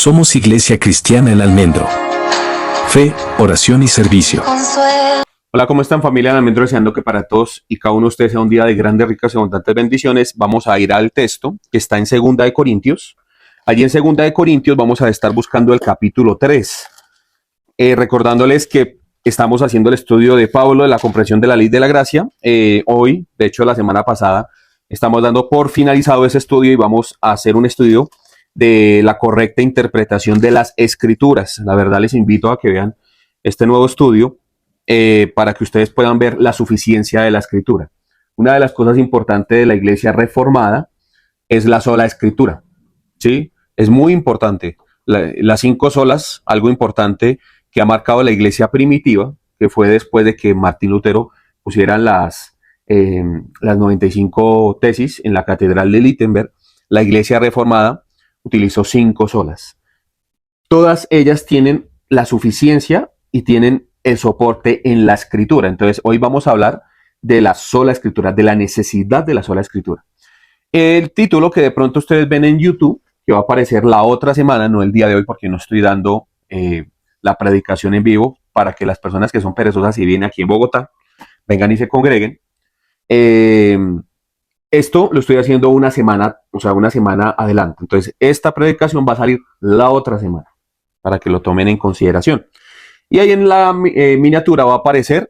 Somos Iglesia Cristiana El Almendro. Fe, oración y servicio. Hola, ¿cómo están, familia El Almendro? Deseando que para todos y cada uno de ustedes sea un día de grandes, ricas y abundantes bendiciones. Vamos a ir al texto que está en 2 Corintios. Allí en 2 Corintios vamos a estar buscando el capítulo 3. Recordándoles que estamos haciendo el estudio de Pablo de la comprensión de la ley de la gracia. Hoy, de hecho la semana pasada, estamos dando por finalizado ese estudio y vamos a hacer un estudio de la correcta interpretación de las escrituras. La verdad, les invito a que vean este nuevo estudio para que ustedes puedan ver la suficiencia de la escritura. Una de las cosas importantes de la iglesia reformada es la sola escritura, ¿sí? Es muy importante. Las 5 solas, algo importante que ha marcado la iglesia primitiva, que fue después de que Martín Lutero pusieran las 95 tesis en la catedral de Wittenberg. La iglesia reformada utilizó 5 solas. Todas ellas tienen la suficiencia y tienen el soporte en la escritura. Entonces, hoy vamos a hablar de la sola escritura, de la necesidad de la sola escritura. El título que de pronto ustedes ven en YouTube, que va a aparecer la otra semana, no el día de hoy, porque no estoy dando la predicación en vivo para que las personas que son perezosas y vienen aquí en Bogotá vengan y se congreguen. Esto lo estoy haciendo una semana adelante. Entonces, esta predicación va a salir la otra semana para que lo tomen en consideración. Y ahí en la miniatura va a aparecer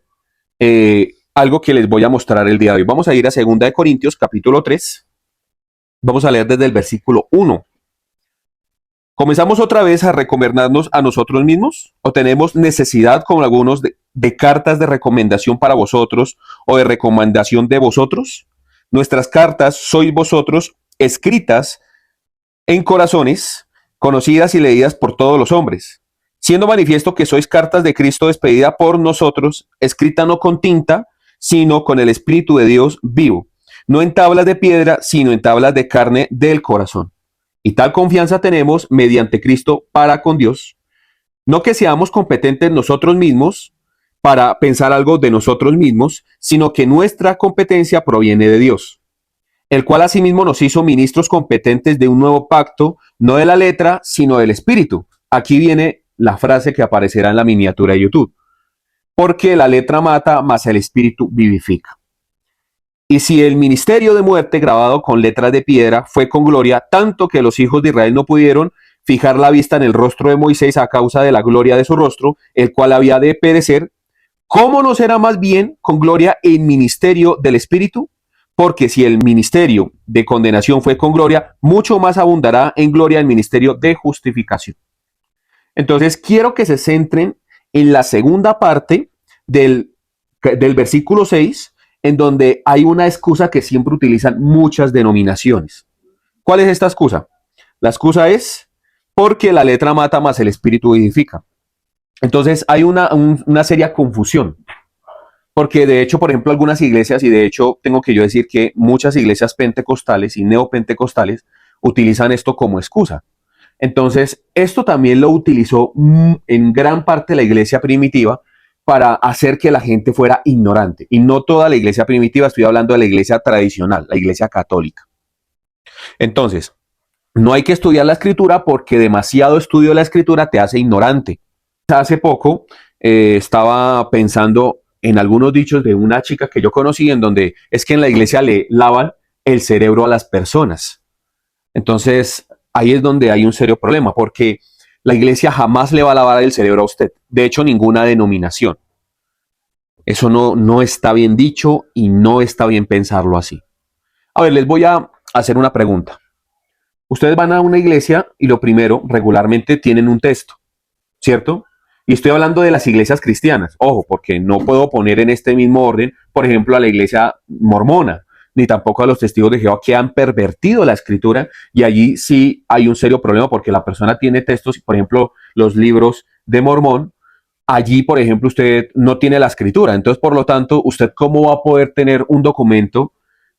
algo que les voy a mostrar el día de hoy. Vamos a ir a 2 Corintios, capítulo 3. Vamos a leer desde el versículo 1. ¿Comenzamos otra vez a recomendarnos a nosotros mismos? ¿O tenemos necesidad, como algunos, de cartas de recomendación para vosotros o de recomendación de vosotros? Nuestras cartas sois vosotros, escritas en corazones, conocidas y leídas por todos los hombres, siendo manifiesto que sois cartas de Cristo despedida por nosotros, escrita no con tinta, sino con el Espíritu de Dios vivo, no en tablas de piedra, sino en tablas de carne del corazón. Y tal confianza tenemos mediante Cristo para con Dios, no que seamos competentes nosotros mismos para pensar algo de nosotros mismos, sino que nuestra competencia proviene de Dios, el cual asimismo nos hizo ministros competentes de un nuevo pacto, no de la letra, sino del Espíritu. Aquí viene la frase que aparecerá en la miniatura de YouTube. Porque la letra mata, mas el Espíritu vivifica. Y si el ministerio de muerte grabado con letras de piedra fue con gloria, tanto que los hijos de Israel no pudieron fijar la vista en el rostro de Moisés a causa de la gloria de su rostro, el cual había de perecer, ¿cómo no será más bien con gloria el ministerio del Espíritu? Porque si el ministerio de condenación fue con gloria, mucho más abundará en gloria el ministerio de justificación. Entonces, quiero que se centren en la segunda parte del versículo 6, en donde hay una excusa que siempre utilizan muchas denominaciones. ¿Cuál es esta excusa? La excusa es porque la letra mata, más el Espíritu vivifica. Entonces, hay una seria confusión. Porque de hecho, por ejemplo, algunas iglesias, y de hecho tengo que yo decir que muchas iglesias pentecostales y neopentecostales utilizan esto como excusa. Entonces, esto también lo utilizó en gran parte la iglesia primitiva para hacer que la gente fuera ignorante. Y no toda la iglesia primitiva, estoy hablando de la iglesia tradicional, la iglesia católica. Entonces, no hay que estudiar la escritura porque demasiado estudio de la escritura te hace ignorante. Hace poco estaba pensando en algunos dichos de una chica que yo conocí, en donde es que en la iglesia le lavan el cerebro a las personas. Entonces, ahí es donde hay un serio problema, porque la iglesia jamás le va a lavar el cerebro a usted. De hecho, ninguna denominación. Eso no está bien dicho y no está bien pensarlo así. A ver, les voy a hacer una pregunta. Ustedes van a una iglesia y lo primero, regularmente tienen un texto, ¿cierto? Y estoy hablando de las iglesias cristianas, ojo, porque no puedo poner en este mismo orden, por ejemplo, a la iglesia mormona, ni tampoco a los testigos de Jehová que han pervertido la escritura, y allí sí hay un serio problema porque la persona tiene textos, por ejemplo, los libros de Mormón, allí, por ejemplo, usted no tiene la escritura, entonces, por lo tanto, ¿usted cómo va a poder tener un documento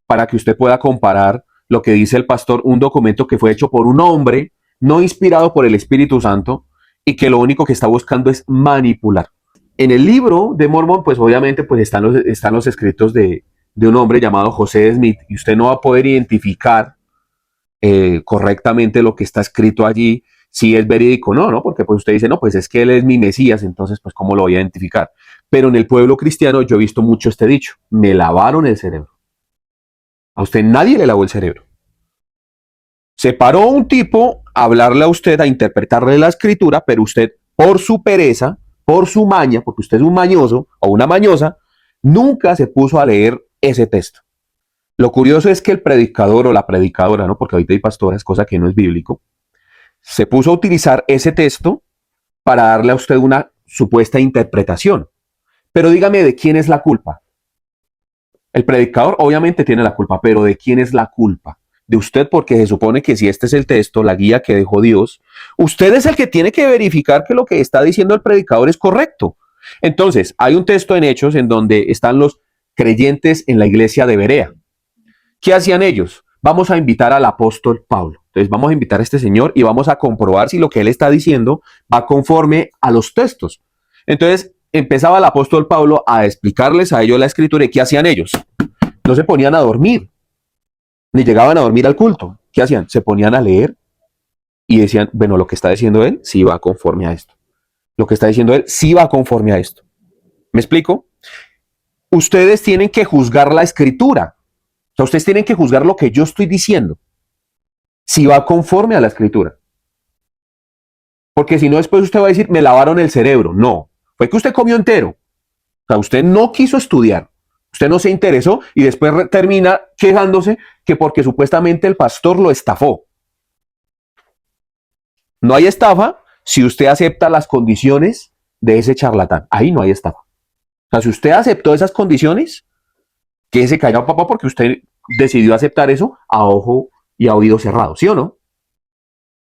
para que usted pueda comparar lo que dice el pastor, un documento que fue hecho por un hombre, no inspirado por el Espíritu Santo, y que lo único que está buscando es manipular? En el libro de Mormón, pues obviamente pues están los escritos de un hombre llamado José Smith, y usted no va a poder identificar correctamente lo que está escrito allí, si es verídico o no, ¿no? Porque pues usted dice, no, pues es que él es mi Mesías, entonces pues ¿cómo lo voy a identificar? Pero en el pueblo cristiano yo he visto mucho este dicho, me lavaron el cerebro. A usted nadie le lavó el cerebro. Se paró un tipo a hablarle a usted, a interpretarle la escritura, pero usted, por su pereza, por su maña, porque usted es un mañoso o una mañosa, nunca se puso a leer ese texto. Lo curioso es que el predicador o la predicadora, ¿no? Porque ahorita hay pastores, cosa que no es bíblico, se puso a utilizar ese texto para darle a usted una supuesta interpretación. Pero dígame, ¿de quién es la culpa? El predicador obviamente tiene la culpa, pero ¿de quién es la culpa? De usted, porque se supone que si este es el texto, la guía que dejó Dios, usted es el que tiene que verificar que lo que está diciendo el predicador es correcto. Entonces, hay un texto en Hechos en donde están los creyentes en la iglesia de Berea. ¿Qué hacían ellos? Vamos a invitar al apóstol Pablo. Entonces vamos a invitar a este señor y vamos a comprobar si lo que él está diciendo va conforme a los textos. Entonces empezaba el apóstol Pablo a explicarles a ellos la escritura y ¿qué hacían ellos? No se ponían a dormir, ni llegaban a dormir al culto. ¿Qué hacían? Se ponían a leer y decían, bueno, lo que está diciendo él sí va conforme a esto. Lo que está diciendo él sí va conforme a esto. ¿Me explico? Ustedes tienen que juzgar la escritura. O sea, ustedes tienen que juzgar lo que yo estoy diciendo. Si va conforme a la escritura. Porque si no, después usted va a decir, me lavaron el cerebro. No, fue que usted comió entero. O sea, usted no quiso estudiar. Usted no se interesó y después termina quejándose que porque supuestamente el pastor lo estafó. No hay estafa si usted acepta las condiciones de ese charlatán. Ahí no hay estafa. O sea, si usted aceptó esas condiciones, quédese callado, papá, porque usted decidió aceptar eso a ojo y a oído cerrado, ¿sí o no?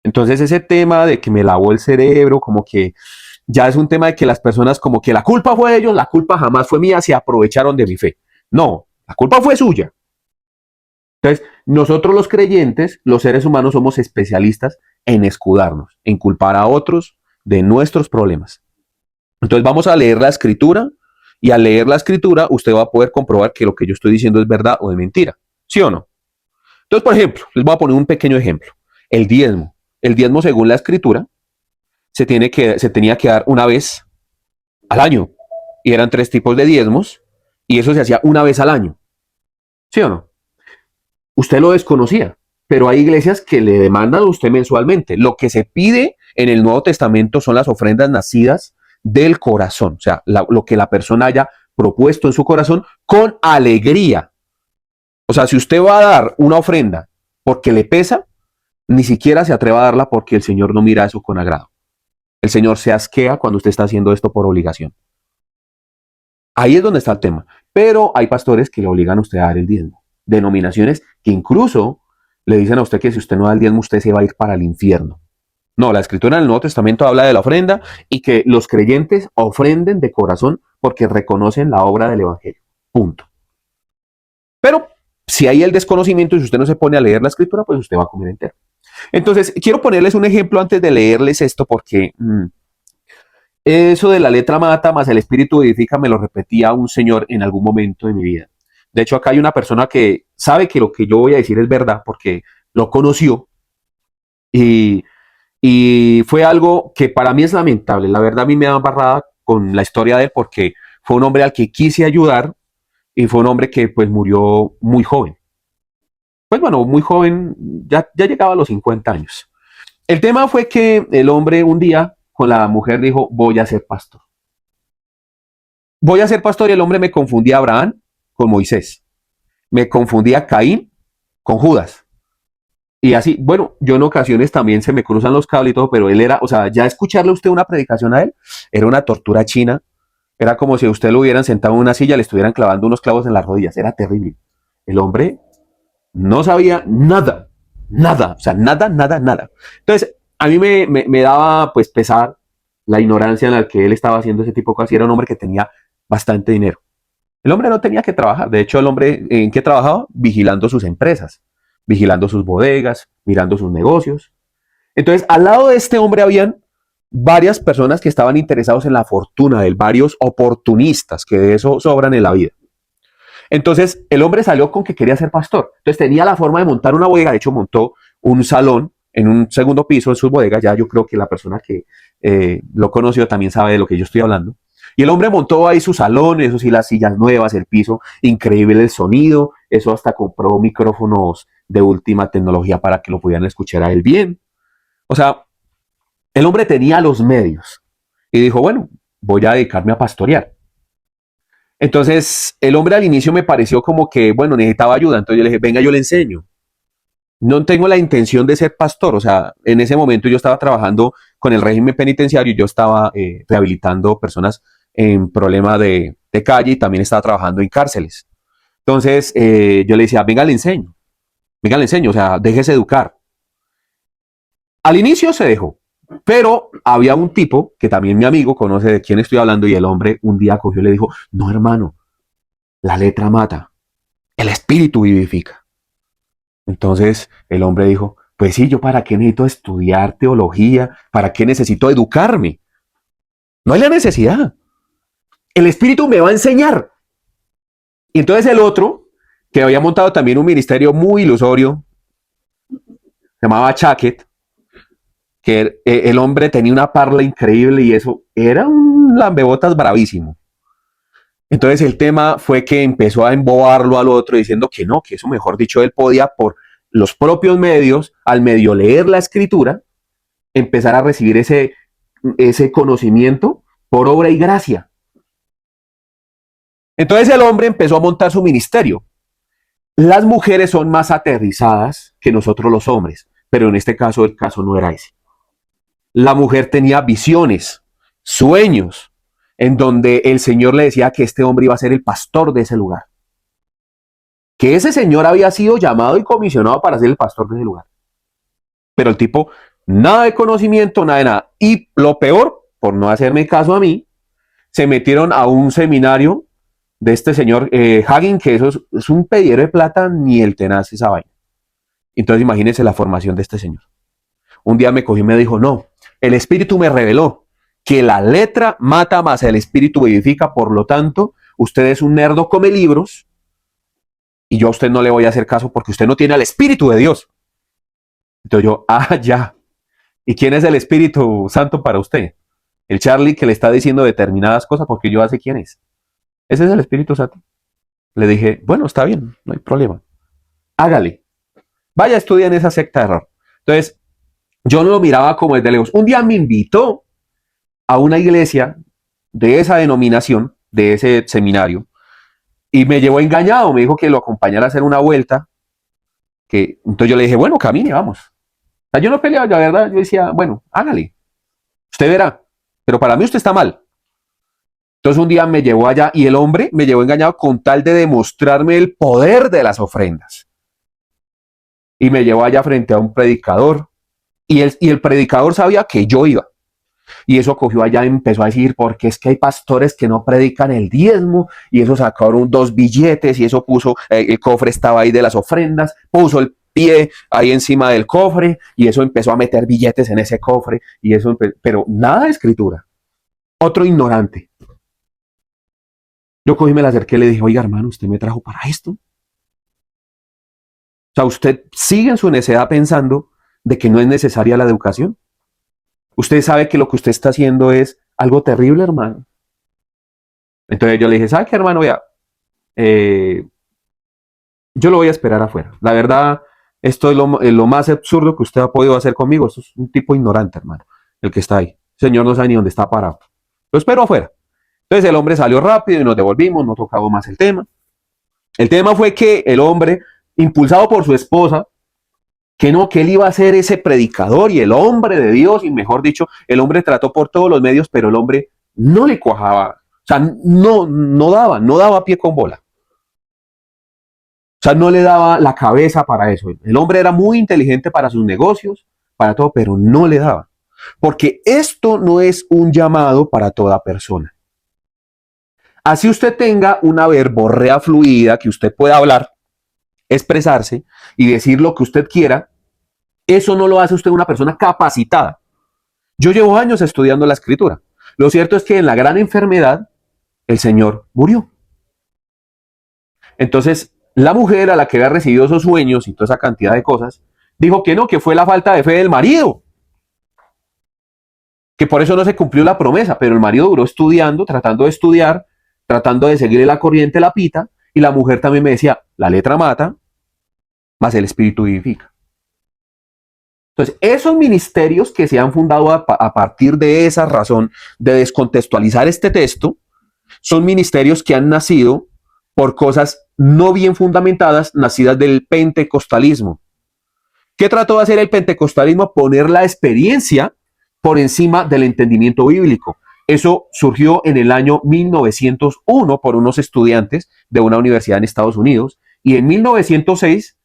Entonces ese tema de que me lavó el cerebro, como que ya es un tema de que las personas como que la culpa fue de ellos, la culpa jamás fue mía, se aprovecharon de mi fe. No, la culpa fue suya. Entonces, nosotros los creyentes, los seres humanos, somos especialistas en escudarnos, en culpar a otros de nuestros problemas. Entonces vamos a leer la escritura y al leer la escritura usted va a poder comprobar que lo que yo estoy diciendo es verdad o es mentira. ¿Sí o no? Entonces, por ejemplo, les voy a poner un pequeño ejemplo. El diezmo. El diezmo, según la escritura, se tenía que dar una vez al año. Y eran 3 tipos de diezmos y eso se hacía una vez al año. ¿Sí o no? Usted lo desconocía, pero hay iglesias que le demandan a usted mensualmente. Lo que se pide en el Nuevo Testamento son las ofrendas nacidas del corazón, o sea, lo que la persona haya propuesto en su corazón con alegría. O sea, si usted va a dar una ofrenda porque le pesa, ni siquiera se atreva a darla porque el Señor no mira eso con agrado. El Señor se asquea cuando usted está haciendo esto por obligación. Ahí es donde está el tema. Pero hay pastores que le obligan a usted a dar el diezmo. Denominaciones que incluso le dicen a usted que si usted no da el diezmo, usted se va a ir para el infierno. No, la escritura en el Nuevo Testamento habla de la ofrenda y que los creyentes ofrenden de corazón porque reconocen la obra del Evangelio. Punto. Pero si hay el desconocimiento y si usted no se pone a leer la escritura, pues usted va a comer entero. Entonces, quiero ponerles un ejemplo antes de leerles esto porque eso de la letra mata más el espíritu edifica me lo repetía un señor en algún momento de mi vida. De hecho, acá hay una persona que sabe que lo que yo voy a decir es verdad porque lo conoció y fue algo que para mí es lamentable. La verdad a mí me da embarrada con la historia de él porque fue un hombre al que quise ayudar y fue un hombre que pues murió muy joven. Pues bueno, muy joven, ya llegaba a los 50 años. El tema fue que el hombre un día con la mujer dijo, voy a ser pastor. Voy a ser pastor y el hombre me confundía a Abraham con Moisés. Me confundía a Caín con Judas. Y así, bueno, yo en ocasiones también se me cruzan los cables y todo, pero él era, o sea, ya escucharle a usted una predicación a él, era una tortura china. Era como si a usted lo hubieran sentado en una silla y le estuvieran clavando unos clavos en las rodillas. Era terrible. El hombre no sabía nada, nada, o sea, nada, nada, nada. Entonces, a mí me daba pues pesar la ignorancia en la que él estaba haciendo ese tipo de cosas. Y era un hombre que tenía bastante dinero. El hombre no tenía que trabajar. De hecho, el hombre, ¿en qué trabajaba? Vigilando sus empresas, vigilando sus bodegas, mirando sus negocios. Entonces, al lado de este hombre habían varias personas que estaban interesados en la fortuna de él, varios oportunistas, que de eso sobran en la vida. Entonces, el hombre salió con que quería ser pastor. Entonces, tenía la forma de montar una bodega. De hecho, montó un salón en un segundo piso en sus bodegas. Ya yo creo que la persona que lo conoció también sabe de lo que yo estoy hablando. Y el hombre montó ahí su salón, eso sí, las sillas nuevas, el piso, increíble el sonido, eso hasta compró micrófonos de última tecnología para que lo pudieran escuchar a él bien. O sea, el hombre tenía los medios y dijo, bueno, voy a dedicarme a pastorear. Entonces, el hombre al inicio me pareció como que, bueno, necesitaba ayuda. Entonces yo le dije, venga, yo le enseño. No tengo la intención de ser pastor. O sea, en ese momento yo estaba trabajando con el régimen penitenciario. Yo estaba rehabilitando personas en problemas de calle y también estaba trabajando en cárceles. Entonces, yo le decía, venga, le enseño. Venga, le enseño. O sea, déjese educar. Al inicio se dejó. Pero había un tipo que también mi amigo conoce de quién estoy hablando y el hombre un día cogió y le dijo, no hermano, la letra mata, el espíritu vivifica. Entonces el hombre dijo, pues sí, yo para qué necesito estudiar teología, para qué necesito educarme. No hay la necesidad. El espíritu me va a enseñar. Y entonces el otro, que había montado también un ministerio muy ilusorio, se llamaba Chaquet, que el hombre tenía una parla increíble y eso era un lambebotas bravísimo. Entonces el tema fue que empezó a embobarlo al otro diciendo que no, que eso mejor dicho él podía por los propios medios, al medio leer la escritura, empezar a recibir ese conocimiento por obra y gracia. Entonces el hombre empezó a montar su ministerio. Las mujeres son más aterrizadas que nosotros los hombres, pero en este caso el caso no era ese. La mujer tenía visiones, sueños, en donde el Señor le decía que este hombre iba a ser el pastor de ese lugar. Que ese señor había sido llamado y comisionado para ser el pastor de ese lugar. Pero el tipo, nada de conocimiento, nada de nada. Y lo peor, por no hacerme caso a mí, se metieron a un seminario de este señor Hagin, que eso es un pedidero de plata, ni el tenaz esa vaina. Entonces imagínense la formación de este señor. Un día me cogió y me dijo, no, el espíritu me reveló que la letra mata más el espíritu vivifica, por lo tanto, usted es un nerdo come libros y yo a usted no le voy a hacer caso porque usted no tiene al Espíritu de Dios. Entonces yo, ya. ¿Y quién es el Espíritu Santo para usted? El Charlie que le está diciendo determinadas cosas porque yo sé quién es. Ese es el Espíritu Santo. Le dije, bueno, está bien, no hay problema. Hágale. Vaya, estudia en esa secta de error. Entonces, yo no lo miraba como desde lejos. Un día me invitó a una iglesia de esa denominación, de ese seminario, y me llevó engañado. Me dijo que lo acompañara a hacer una vuelta. Entonces yo le dije, bueno, camine, vamos. O sea, yo no peleaba, la verdad. Yo decía, bueno, hágale. Usted verá. Pero para mí usted está mal. Entonces un día me llevó allá y el hombre me llevó engañado con tal de demostrarme el poder de las ofrendas. Y me llevó allá frente a un predicador. Y el predicador sabía que yo iba. Y eso cogió allá y empezó a decir, porque es que hay pastores que no predican el diezmo, y eso sacaron 2 billetes, y eso puso, el cofre estaba ahí de las ofrendas, puso el pie ahí encima del cofre, y eso empezó a meter billetes en ese cofre, y eso, pero nada de escritura. Otro ignorante. Yo cogí, me le acerqué y le dije, oiga hermano, ¿usted me trajo para esto? O sea, usted sigue en su necedad pensando de que no es necesaria la educación. Usted sabe que lo que usted está haciendo es algo terrible, hermano. Entonces yo le dije, ¿sabe qué, hermano? Vea, yo lo voy a esperar afuera. La verdad, esto es lo más absurdo que usted ha podido hacer conmigo. Esto es un tipo ignorante, hermano, el que está ahí. El señor no sabe ni dónde está parado. Lo espero afuera. Entonces el hombre salió rápido y nos devolvimos, no tocamos más el tema. El tema fue que el hombre, impulsado por su esposa, que no, que él iba a ser ese predicador y el hombre de Dios, y mejor dicho, el hombre trató por todos los medios, pero el hombre no le cuajaba, o sea, no daba pie con bola. O sea, no le daba la cabeza para eso. El hombre era muy inteligente para sus negocios, para todo, pero no le daba. Porque esto no es un llamado para toda persona. Así usted tenga una verborrea fluida, que usted pueda hablar, expresarse y decir lo que usted quiera, eso no lo hace usted una persona capacitada. Yo llevo años estudiando la escritura. Lo cierto es que en la gran enfermedad, el Señor murió. Entonces, la mujer a la que había recibido esos sueños y toda esa cantidad de cosas, dijo que no, que fue la falta de fe del marido, que por eso no se cumplió la promesa, pero el marido duró estudiando, tratando de estudiar, tratando de seguirle la corriente, la pita, y la mujer también me decía, la letra mata, más el espíritu vivifica. Entonces, esos ministerios que se han fundado a partir de esa razón de descontextualizar este texto, son ministerios que han nacido por cosas no bien fundamentadas, nacidas del pentecostalismo. ¿Qué trató de hacer el pentecostalismo? Poner la experiencia por encima del entendimiento bíblico. Eso surgió en el año 1901 por unos estudiantes de una universidad en Estados Unidos, y en 1906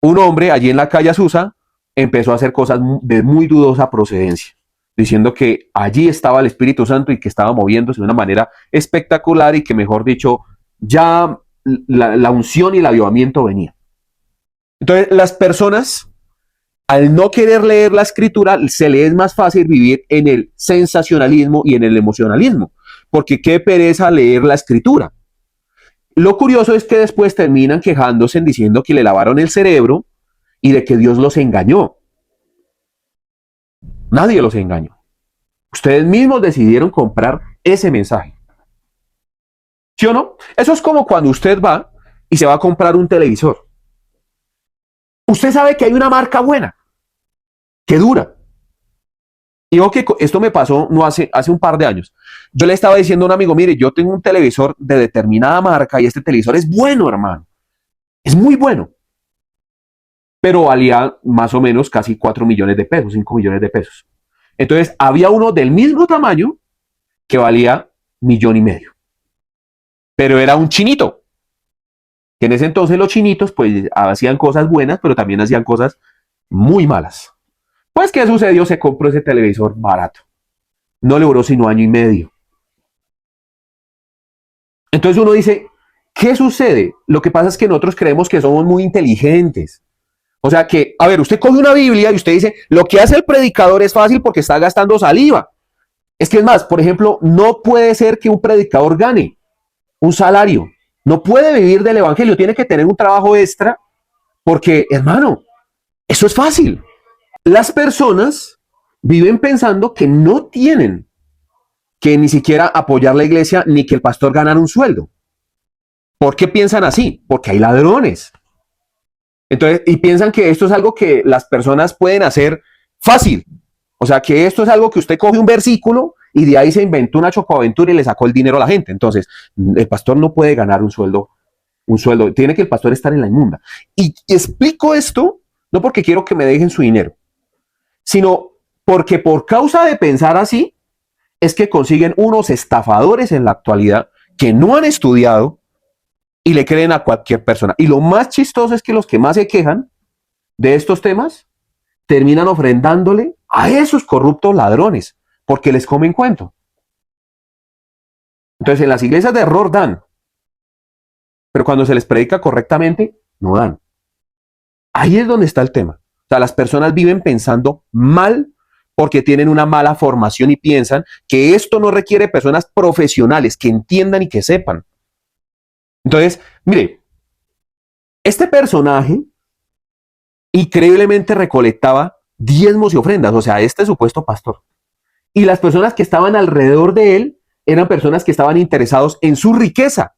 un hombre allí en la calle Azusa empezó a hacer cosas de muy dudosa procedencia, diciendo que allí estaba el Espíritu Santo y que estaba moviéndose de una manera espectacular y que, mejor dicho, ya la unción y el avivamiento venía. Entonces, las personas, al no querer leer la escritura, se les es más fácil vivir en el sensacionalismo y en el emocionalismo, porque qué pereza leer la escritura. Lo curioso es que después terminan quejándose diciendo que le lavaron el cerebro y de que Dios los engañó. Nadie los engañó. Ustedes mismos decidieron comprar ese mensaje. ¿Sí o no? Eso es como cuando usted va y se va a comprar un televisor. Usted sabe que hay una marca buena, que dura. Y ojo que esto me pasó no hace un par de años. Yo le estaba diciendo a un amigo, mire, yo tengo un televisor de determinada marca y este televisor es bueno, hermano. Es muy bueno. Pero valía más o menos casi 4 millones de pesos, 5 millones de pesos. Entonces, había uno del mismo tamaño que valía 1,5 millones. Pero era un chinito. Que en ese entonces los chinitos pues hacían cosas buenas, pero también hacían cosas muy malas. Pues, ¿qué sucedió? Se compró ese televisor barato. No le duró sino 1 año y medio. Entonces uno dice, ¿qué sucede? Lo que pasa es que nosotros creemos que somos muy inteligentes. O sea que, a ver, usted coge una Biblia y usted dice, lo que hace el predicador es fácil porque está gastando saliva. Es que es más, por ejemplo, no puede ser que un predicador gane un salario. No puede vivir del evangelio, tiene que tener un trabajo extra porque, hermano, eso es fácil. Las personas viven pensando que no tienen que ni siquiera apoyar la iglesia ni que el pastor ganara un sueldo. ¿Por qué piensan así? Porque hay ladrones. Entonces, y piensan que esto es algo que las personas pueden hacer fácil. O sea, que esto es algo que usted coge un versículo y de ahí se inventó una chocoaventura y le sacó el dinero a la gente. Entonces, el pastor no puede ganar un sueldo. Tiene que el pastor estar en la inmunda. Y explico esto no porque quiero que me dejen su dinero, sino porque por causa de pensar así, es que consiguen unos estafadores en la actualidad que no han estudiado y le creen a cualquier persona. Y lo más chistoso es que los que más se quejan de estos temas terminan ofrendándole a esos corruptos ladrones porque les comen cuento. Entonces, en las iglesias de error dan, pero cuando se les predica correctamente, no dan. Ahí es donde está el tema. O sea, las personas viven pensando mal porque tienen una mala formación y piensan que esto no requiere personas profesionales que entiendan y que sepan. Entonces, mire, este personaje increíblemente recolectaba diezmos y ofrendas, o sea, este supuesto pastor. Y las personas que estaban alrededor de él eran personas que estaban interesados en su riqueza,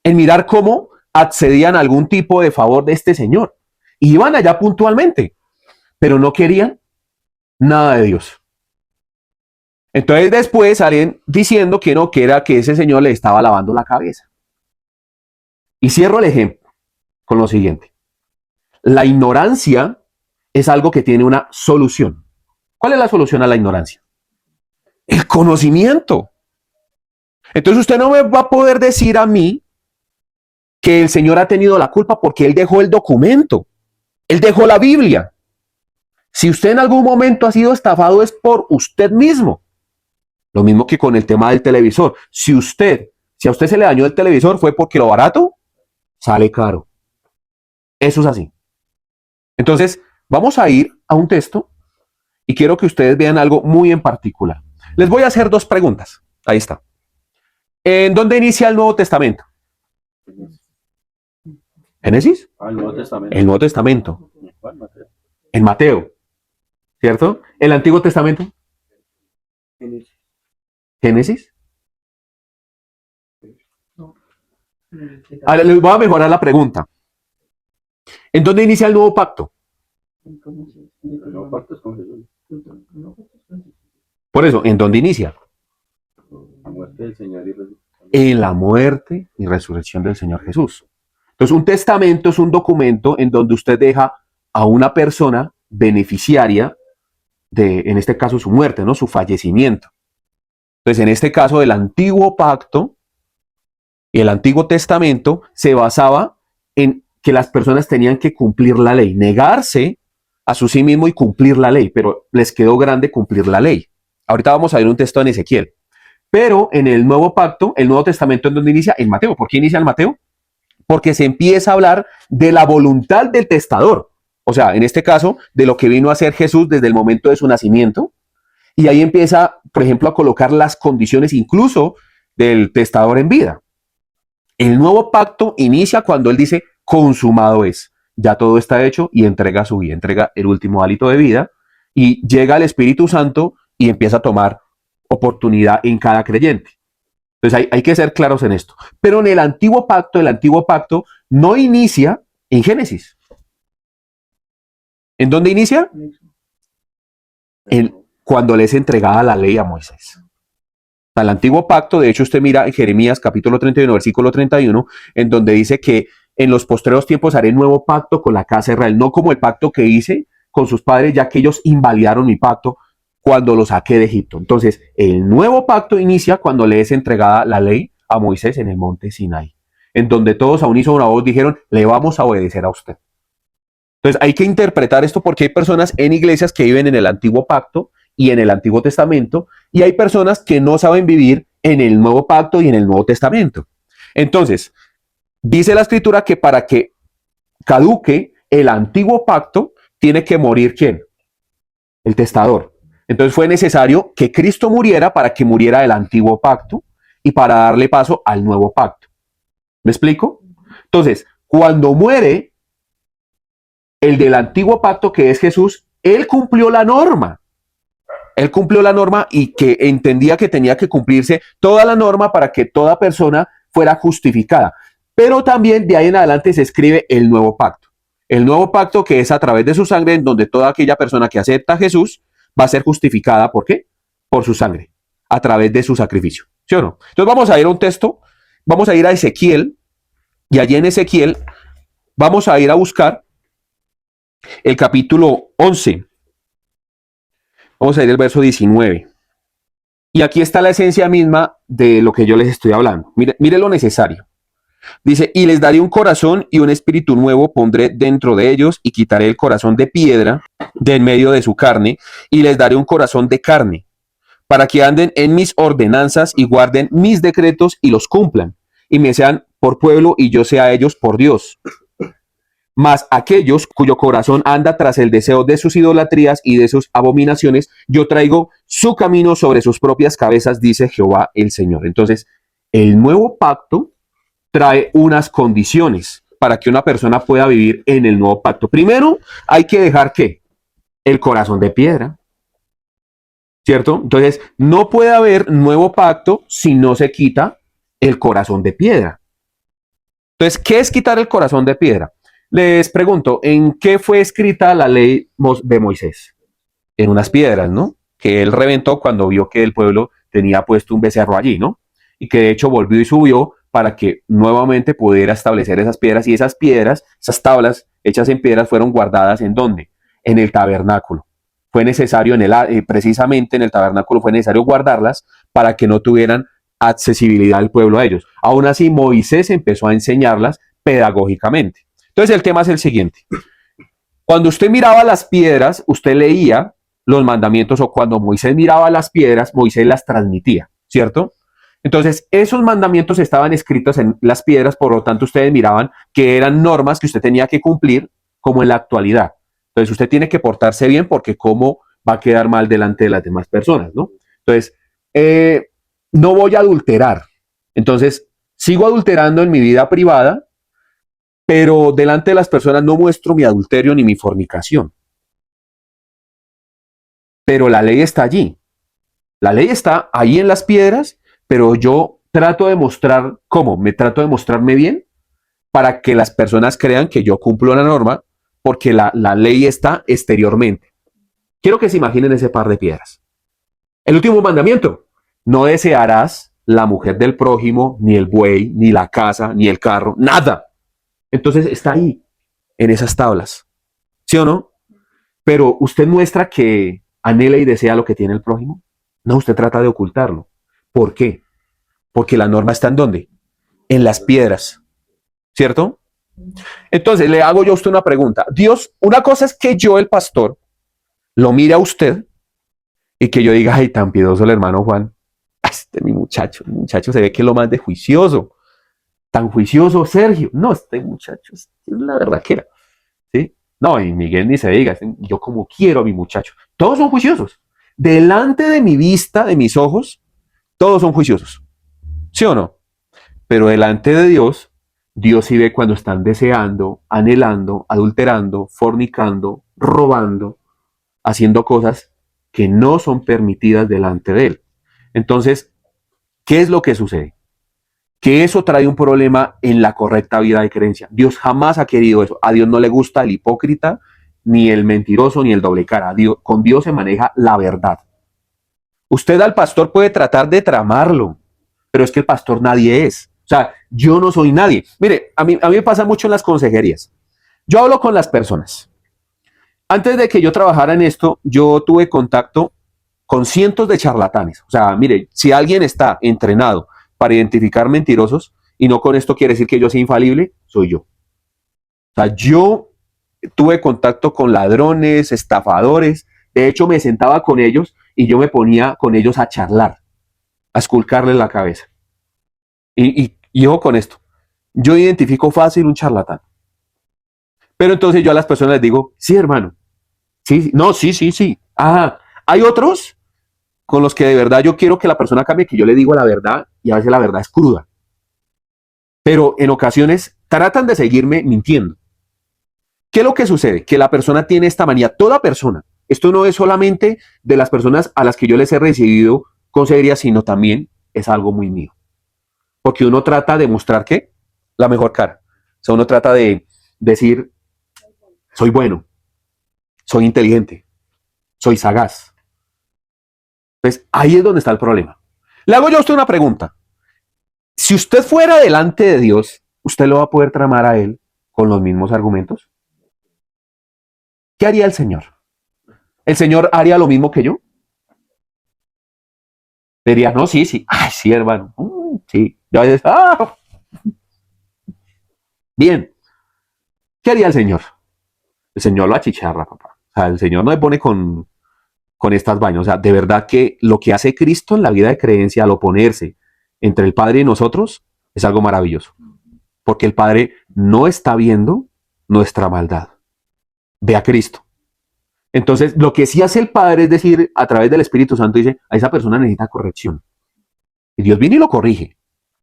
en mirar cómo accedían a algún tipo de favor de este señor. Y iban allá puntualmente, pero no querían nada de Dios. Entonces después salen diciendo que no, que era que ese señor le estaba lavando la cabeza. Y cierro el ejemplo con lo siguiente. La ignorancia es algo que tiene una solución. ¿Cuál es la solución a la ignorancia? El conocimiento. Entonces usted no me va a poder decir a mí que el Señor ha tenido la culpa porque Él dejó el documento. Él dejó la Biblia. Si usted en algún momento ha sido estafado es por usted mismo. Lo mismo que con el tema del televisor. Si a usted se le dañó el televisor fue porque lo barato sale caro. Eso es así. Entonces, vamos a ir a un texto y quiero que ustedes vean algo muy en particular. Les voy a hacer 2 preguntas. Ahí está. ¿En dónde inicia el Nuevo Testamento? ¿Génesis? El Nuevo Testamento. El Nuevo Testamento. En Mateo, ¿cierto? El Antiguo Testamento, Génesis. Ahora les voy a mejorar la pregunta. ¿En dónde inicia el nuevo pacto? Por eso, ¿en dónde inicia? En la muerte y resurrección del Señor Jesús. Entonces, un testamento es un documento en donde usted deja a una persona beneficiaria de, en este caso, su muerte, ¿no? Su fallecimiento. Entonces, en este caso, el antiguo pacto y el antiguo testamento se basaba en que las personas tenían que cumplir la ley, negarse a sí mismo y cumplir la ley, pero les quedó grande cumplir la ley. Ahorita vamos a ver un texto en Ezequiel. Pero en el nuevo pacto, el nuevo testamento, ¿en dónde inicia? En Mateo. ¿Por qué inicia en Mateo? Porque se empieza a hablar de la voluntad del testador. O sea, en este caso, de lo que vino a hacer Jesús desde el momento de su nacimiento. Y ahí empieza, por ejemplo, a colocar las condiciones incluso del testador en vida. El nuevo pacto inicia cuando él dice, consumado es. Ya todo está hecho y entrega su vida, entrega el último hálito de vida y llega el Espíritu Santo y empieza a tomar oportunidad en cada creyente. Entonces hay que ser claros en esto. Pero en el antiguo pacto no inicia en Génesis. ¿En dónde inicia? Cuando le es entregada la ley a Moisés. El antiguo pacto, de hecho usted mira en Jeremías capítulo 31, versículo 31, en donde dice que en los postreros tiempos haré nuevo pacto con la casa de Israel, no como el pacto que hice con sus padres, ya que ellos invalidaron mi pacto cuando lo saqué de Egipto. Entonces, el nuevo pacto inicia cuando le es entregada la ley a Moisés en el monte Sinai, en donde todos a unísono voz dijeron, le vamos a obedecer a usted. Entonces, hay que interpretar esto porque hay personas en iglesias que viven en el antiguo pacto y en el Antiguo Testamento, y hay personas que no saben vivir en el Nuevo Pacto y en el Nuevo Testamento. Entonces, dice la Escritura que para que caduque el Antiguo Pacto, tiene que morir ¿quién? El testador. Entonces fue necesario que Cristo muriera para que muriera el Antiguo Pacto y para darle paso al Nuevo Pacto. ¿Me explico? Entonces, cuando muere el del Antiguo Pacto, que es Jesús, él cumplió la norma. Él cumplió la norma y que entendía que tenía que cumplirse toda la norma para que toda persona fuera justificada. Pero también de ahí en adelante se escribe el nuevo pacto. El nuevo pacto que es a través de su sangre, en donde toda aquella persona que acepta a Jesús va a ser justificada. ¿Por qué? Por su sangre, a través de su sacrificio. ¿Sí o no? Entonces vamos a ir a un texto, vamos a ir a Ezequiel, y allí en Ezequiel vamos a ir a buscar el capítulo 11. Vamos a ir al verso 19. Y aquí está la esencia misma de lo que yo les estoy hablando. Mire lo necesario. Dice, y les daré un corazón y un espíritu nuevo pondré dentro de ellos y quitaré el corazón de piedra de en medio de su carne y les daré un corazón de carne para que anden en mis ordenanzas y guarden mis decretos y los cumplan y me sean por pueblo y yo sea a ellos por Dios. Mas aquellos cuyo corazón anda tras el deseo de sus idolatrías y de sus abominaciones, yo traigo su camino sobre sus propias cabezas, dice Jehová el Señor. Entonces, el nuevo pacto trae unas condiciones para que una persona pueda vivir en el nuevo pacto. Primero, hay que dejar ¿qué? El corazón de piedra, ¿cierto? Entonces, no puede haber nuevo pacto si no se quita el corazón de piedra. Entonces, ¿qué es quitar el corazón de piedra? Les pregunto, ¿en qué fue escrita la ley de Moisés? En unas piedras, ¿no? Que él reventó cuando vio que el pueblo tenía puesto un becerro allí, ¿no? Y que de hecho volvió y subió para que nuevamente pudiera establecer esas piedras. Y esas piedras, esas tablas hechas en piedras fueron guardadas ¿en dónde? En el tabernáculo. Fue necesario, precisamente en el tabernáculo fue necesario guardarlas para que no tuvieran accesibilidad al pueblo a ellos. Aún así, Moisés empezó a enseñarlas pedagógicamente. Entonces el tema es el siguiente. Cuando usted miraba las piedras, usted leía los mandamientos, o cuando Moisés miraba las piedras, Moisés las transmitía, ¿cierto? Entonces esos mandamientos estaban escritos en las piedras, por lo tanto ustedes miraban que eran normas que usted tenía que cumplir como en la actualidad. Entonces usted tiene que portarse bien porque cómo va a quedar mal delante de las demás personas, ¿no? Entonces, no voy a adulterar. Entonces, sigo adulterando en mi vida privada, pero delante de las personas no muestro mi adulterio ni mi fornicación. pero la ley está allí. La ley está ahí en las piedras, pero yo trato de mostrar cómo, me trato de mostrarme bien para que las personas crean que yo cumplo la norma, porque la ley está exteriormente. Quiero que se imaginen ese par de piedras. El último mandamiento: no desearás la mujer del prójimo, ni el buey, ni la casa, ni el carro, nada. Entonces está ahí, en esas tablas. ¿Sí o no? Pero usted muestra que anhela y desea lo que tiene el prójimo. No, usted trata de ocultarlo. ¿Por qué? Porque la norma está en ¿dónde? En las piedras. ¿Cierto? Entonces le hago yo a usted una pregunta. Dios, una cosa es que yo, el pastor, lo mire a usted y que yo diga, ay, tan piedoso el hermano Juan. Este mi muchacho se ve que es lo más de juicioso. Tan juicioso Sergio. No, este muchacho es la verdad que era. ¿Sí? No, y Miguel ni se diga. Yo como quiero a mi muchacho. Todos son juiciosos. Delante de mi vista, de mis ojos, todos son juiciosos. ¿Sí o no? Pero delante de Dios, Dios sí ve cuando están deseando, anhelando, adulterando, fornicando, robando, haciendo cosas que no son permitidas delante de Él. Entonces, ¿qué es lo que sucede? Que eso trae un problema en la correcta vida de creencia. Dios jamás ha querido eso. A Dios no le gusta el hipócrita, ni el mentiroso, ni el doble cara. Con Dios se maneja la verdad. Usted al pastor puede tratar de tramarlo, pero es que el pastor nadie es. O sea, yo no soy nadie. Mire, a mí me pasa mucho en las consejerías. Yo hablo con las personas. Antes de que yo trabajara en esto, yo tuve contacto con cientos de charlatanes. O sea, mire, si alguien está entrenado para identificar mentirosos, y no con esto quiere decir que yo sea infalible, soy yo. O sea, yo tuve contacto con ladrones, estafadores. De hecho, me sentaba con ellos y yo me ponía con ellos a charlar, a esculcarles la cabeza. Y ojo con esto, yo identifico fácil un charlatán. Pero entonces yo a las personas les digo, sí, hermano, sí, no, sí. Ajá, hay otros con los que de verdad yo quiero que la persona cambie, que yo le digo la verdad y a veces la verdad es cruda. Pero en ocasiones tratan de seguirme mintiendo. ¿Qué es lo que sucede? Que la persona tiene esta manía, toda persona. Esto no es solamente de las personas a las que yo les he recibido consejería, sino también es algo muy mío. Porque uno trata de mostrar ¿qué? La mejor cara. O sea, uno trata de decir, soy bueno, soy inteligente, soy sagaz. Pues ahí es donde está el problema. Le hago yo a usted una pregunta. Si usted fuera delante de Dios, ¿usted lo va a poder tramar a Él con los mismos argumentos? ¿Qué haría el Señor? ¿El Señor haría lo mismo que yo? Diría, no, sí. Ay, sí, hermano. Sí. Yo a veces, bien. ¿Qué haría el Señor? El Señor lo achicharra, papá. O sea, el Señor no me pone con estas vainas. O sea, de verdad que lo que hace Cristo en la vida de creencia al oponerse entre el Padre y nosotros es algo maravilloso. Porque el Padre no está viendo nuestra maldad. Ve a Cristo. Entonces, lo que sí hace el Padre es decir, a través del Espíritu Santo, dice, a esa persona necesita corrección. Y Dios viene y lo corrige.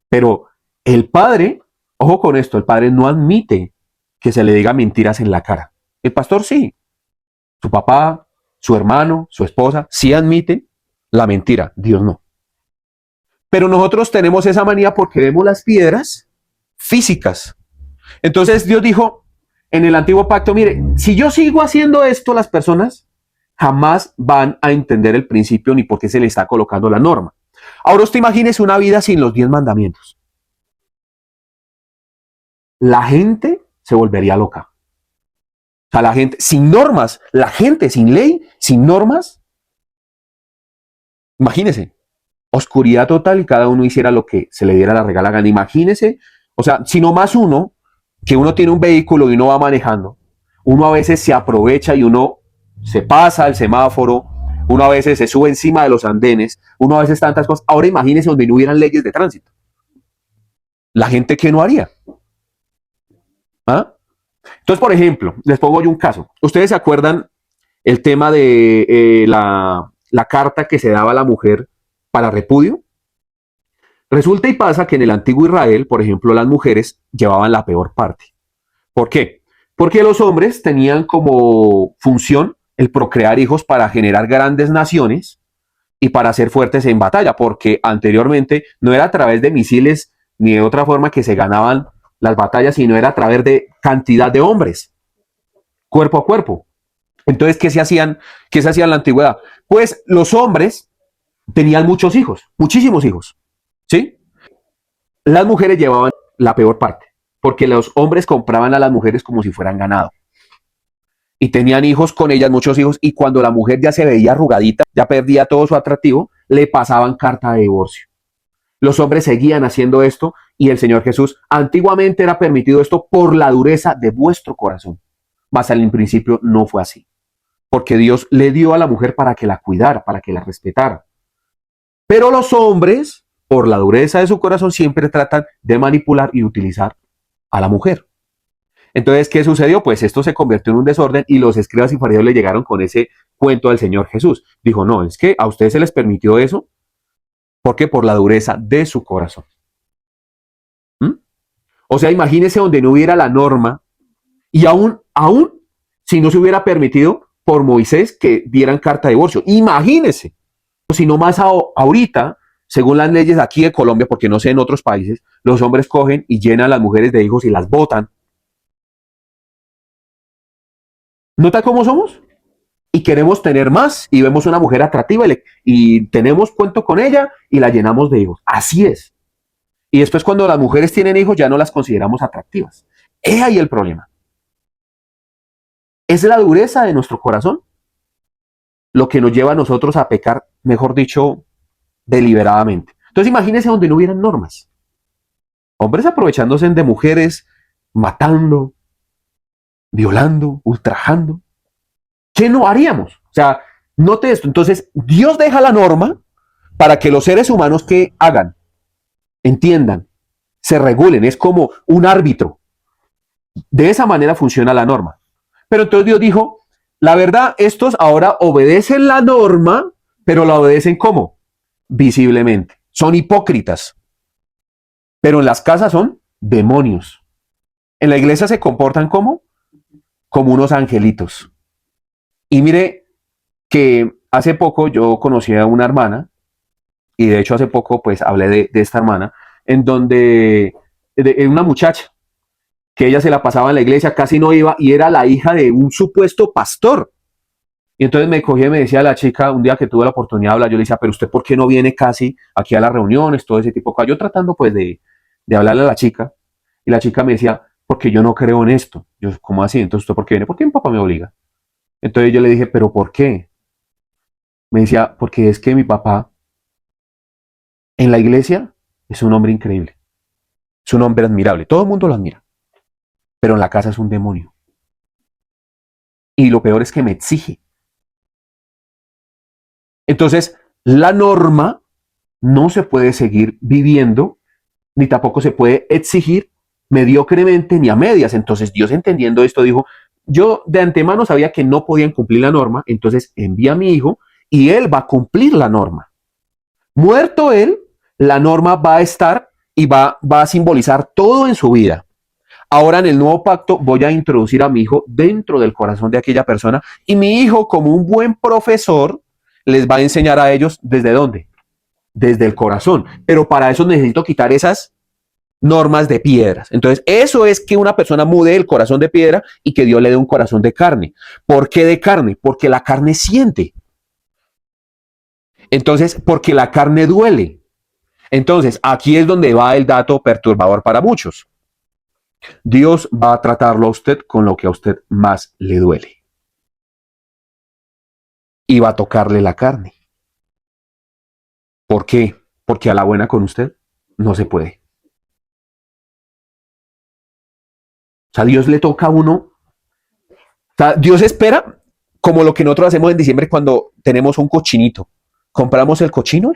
Pero el Padre, ojo con esto, el Padre no admite que se le diga mentiras en la cara. El pastor sí. Su papá, su hermano, su esposa, sí admiten la mentira. Dios no. Pero nosotros tenemos esa manía porque vemos las piedras físicas. Entonces Dios dijo en el antiguo pacto, mire, si yo sigo haciendo esto, las personas jamás van a entender el principio ni por qué se le está colocando la norma. Ahora usted imagínese una vida sin los 10 mandamientos. La gente se volvería loca. O sea, la gente sin normas, la gente sin ley, sin normas. Imagínese, oscuridad total y cada uno hiciera lo que se le diera la regala gana. Imagínese, o sea, si no más uno, que uno tiene un vehículo y uno va manejando, uno a veces se aprovecha y uno se pasa el semáforo, uno a veces se sube encima de los andenes, uno a veces tantas cosas. Ahora imagínese donde no hubieran leyes de tránsito. La gente, ¿qué no haría? ¿Ah? Entonces, por ejemplo, les pongo yo un caso. ¿Ustedes se acuerdan el tema de la carta que se daba a la mujer para repudio? Resulta y pasa que en el antiguo Israel, por ejemplo, las mujeres llevaban la peor parte. ¿Por qué? Porque los hombres tenían como función el procrear hijos para generar grandes naciones y para ser fuertes en batalla, porque anteriormente no era a través de misiles ni de otra forma que se ganaban las batallas, sino era a través de cantidad de hombres, cuerpo a cuerpo. Entonces, ¿qué se hacían? ¿Qué se hacía en la antigüedad? Pues los hombres tenían muchos hijos, muchísimos hijos, ¿sí? Las mujeres llevaban la peor parte, porque los hombres compraban a las mujeres como si fueran ganado. Y tenían hijos con ellas, muchos hijos, y cuando la mujer ya se veía arrugadita, ya perdía todo su atractivo, le pasaban carta de divorcio. Los hombres seguían haciendo esto y el Señor Jesús, antiguamente era permitido esto por la dureza de vuestro corazón, mas al principio no fue así, porque Dios le dio a la mujer para que la cuidara, para que la respetara. Pero los hombres, por la dureza de su corazón, siempre tratan de manipular y utilizar a la mujer. Entonces, ¿qué sucedió? Pues esto se convirtió en un desorden y los escribas y fariseos le llegaron con ese cuento al Señor Jesús. Dijo, no, es que a ustedes se les permitió eso porque por la dureza de su corazón. ¿Mm? O sea, imagínese donde no hubiera la norma y aún si no se hubiera permitido por Moisés que dieran carta de divorcio. Imagínese. Si no más ahorita, según las leyes aquí de Colombia, porque no sé en otros países, los hombres cogen y llenan a las mujeres de hijos y las botan. ¿Nota cómo somos? Y queremos tener más y vemos una mujer atractiva y tenemos cuento con ella y la llenamos de hijos. Así es. Y después cuando las mujeres tienen hijos ya no las consideramos atractivas. Es ahí el problema. Es la dureza de nuestro corazón lo que nos lleva a nosotros a pecar, mejor dicho, deliberadamente. Entonces imagínense donde no hubieran normas. Hombres aprovechándose de mujeres, matando, violando, ultrajando. ¿Qué no haríamos? O sea, note esto. Entonces, Dios deja la norma para que los seres humanos que hagan, entiendan, se regulen. Es como un árbitro. De esa manera funciona la norma. Pero entonces Dios dijo, la verdad, estos ahora obedecen la norma, pero la obedecen ¿cómo? Visiblemente. Son hipócritas. Pero en las casas son demonios. En la iglesia se comportan como unos angelitos. Y mire que hace poco yo conocí a una hermana, y de hecho hace poco pues hablé de esta hermana, en donde una muchacha que ella se la pasaba en la iglesia, casi no iba, y era la hija de un supuesto pastor. Y entonces me cogí y me decía la chica, un día que tuve la oportunidad de hablar, yo le decía, pero usted ¿por qué no viene casi aquí a las reuniones, todo ese tipo de cosas? Yo tratando pues de hablarle a la chica, y la chica me decía, porque yo no creo en esto. Yo, ¿cómo así? Entonces, ¿usted por qué viene? Porque mi papá me obliga. Entonces yo le dije, ¿pero por qué? Me decía, porque es que mi papá en la iglesia es un hombre increíble, es un hombre admirable, todo el mundo lo admira, pero en la casa es un demonio. Y lo peor es que me exige. Entonces, la norma no se puede seguir viviendo, ni tampoco se puede exigir mediocremente ni a medias. Entonces, Dios entendiendo esto dijo, yo de antemano sabía que no podían cumplir la norma, entonces envía a mi hijo y él va a cumplir la norma. Muerto él, la norma va a estar y va a simbolizar todo en su vida. Ahora en el nuevo pacto voy a introducir a mi hijo dentro del corazón de aquella persona y mi hijo como un buen profesor les va a enseñar a ellos desde dónde, desde el corazón. Pero para eso necesito quitar esas normas de piedras. Entonces eso es que una persona mude el corazón de piedra y que Dios le dé un corazón de carne. ¿Por qué de carne? Porque la carne siente. Entonces, porque la carne duele. Entonces, aquí es donde va el dato perturbador para muchos. Dios va a tratarlo a usted con lo que a usted más le duele. Y va a tocarle la carne. ¿Por qué? Porque a la buena con usted no se puede. O sea, Dios le toca a uno. O sea, Dios espera como lo que nosotros hacemos en diciembre cuando tenemos un cochinito. Compramos el cochino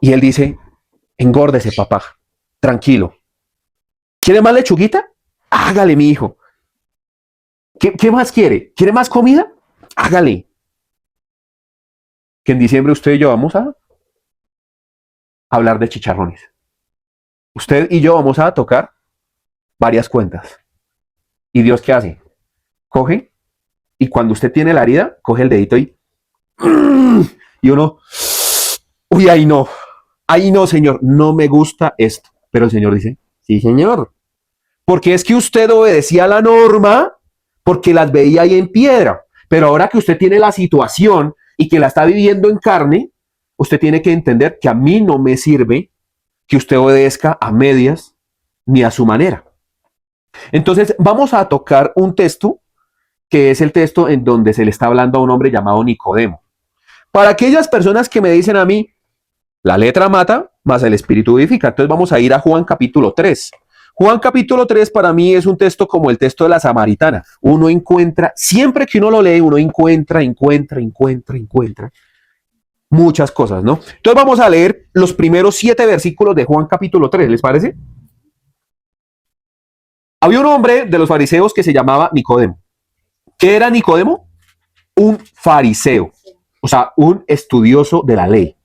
y él dice, engórdese, papá, tranquilo. ¿Quiere más lechuguita? Hágale, mi hijo. ¿Qué más quiere? ¿Quiere más comida? Hágale. Que en diciembre usted y yo vamos a hablar de chicharrones. Usted y yo vamos a tocar varias cuentas. ¿Y Dios qué hace? Coge Y cuando usted tiene la herida, coge el dedito y uno, uy, ahí no, Señor, no me gusta esto. Pero el Señor dice, sí, Señor, porque es que usted obedecía la norma porque las veía ahí en piedra. Pero ahora que usted tiene la situación y que la está viviendo en carne, usted tiene que entender que a mí no me sirve que usted obedezca a medias ni a su manera. Entonces vamos a tocar un texto que es el texto en donde se le está hablando a un hombre llamado Nicodemo. Para aquellas personas que me dicen a mí, la letra mata, más el espíritu vivifica. Entonces vamos a ir a Juan capítulo 3. Juan capítulo 3 para mí es un texto como el texto de la samaritana. Uno encuentra, siempre que uno lo lee, uno encuentra muchas cosas, ¿no? Entonces vamos a leer los primeros 7 versículos de Juan capítulo 3, ¿les parece? Había un hombre de los fariseos que se llamaba Nicodemo. ¿Qué era Nicodemo? Un fariseo, o sea, un estudioso de la ley,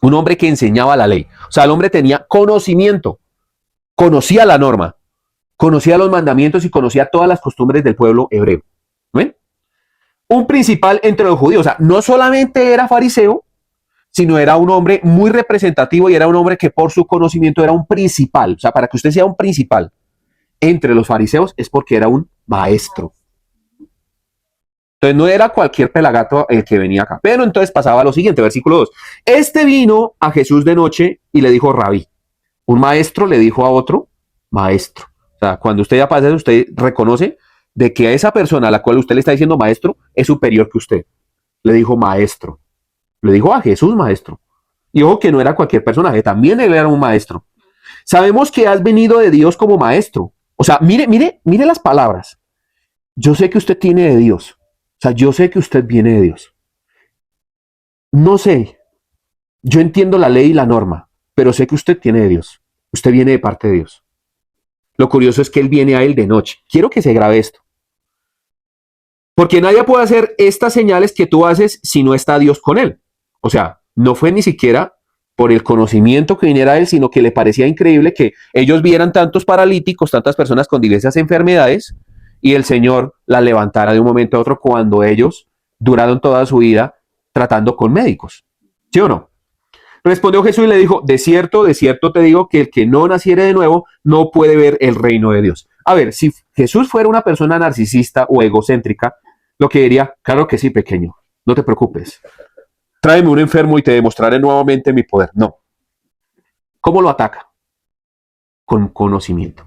un hombre que enseñaba la ley. O sea, el hombre tenía conocimiento, conocía la norma, conocía los mandamientos y conocía todas las costumbres del pueblo hebreo. ¿Ven? Un principal entre los judíos, o sea, no solamente era fariseo, sino era un hombre muy representativo y era un hombre que por su conocimiento era un principal. O sea, para que usted sea un principal entre los fariseos es porque era un maestro. Entonces no era cualquier pelagato el que venía acá. Pero entonces pasaba lo siguiente, versículo 2. Este vino a Jesús de noche y le dijo rabí. Un maestro le dijo a otro maestro. O sea, cuando usted ya pasa eso, usted reconoce de que a esa persona a la cual usted le está diciendo maestro es superior que usted. Le dijo maestro. Le dijo a Jesús maestro. Y ojo que no era cualquier personaje, también él era un maestro. Sabemos que has venido de Dios como maestro. O sea, mire las palabras. Yo sé que usted tiene de Dios. O sea, yo sé que usted viene de Dios. No sé, yo entiendo la ley y la norma, pero sé que usted tiene de Dios. Usted viene de parte de Dios. Lo curioso es que él viene a él de noche. Quiero que se grabe esto. Porque nadie puede hacer estas señales que tú haces si no está Dios con él. O sea, no fue ni siquiera por el conocimiento que viniera a él, sino que le parecía increíble que ellos vieran tantos paralíticos, tantas personas con diversas enfermedades, y el Señor la levantara de un momento a otro cuando ellos duraron toda su vida tratando con médicos. ¿Sí o no? Respondió Jesús y le dijo, de cierto te digo que el que no naciere de nuevo no puede ver el reino de Dios. A ver, si Jesús fuera una persona narcisista o egocéntrica, lo que diría, claro que sí, pequeño, no te preocupes. Tráeme un enfermo y te demostraré nuevamente mi poder. No. ¿Cómo lo ataca? Con conocimiento.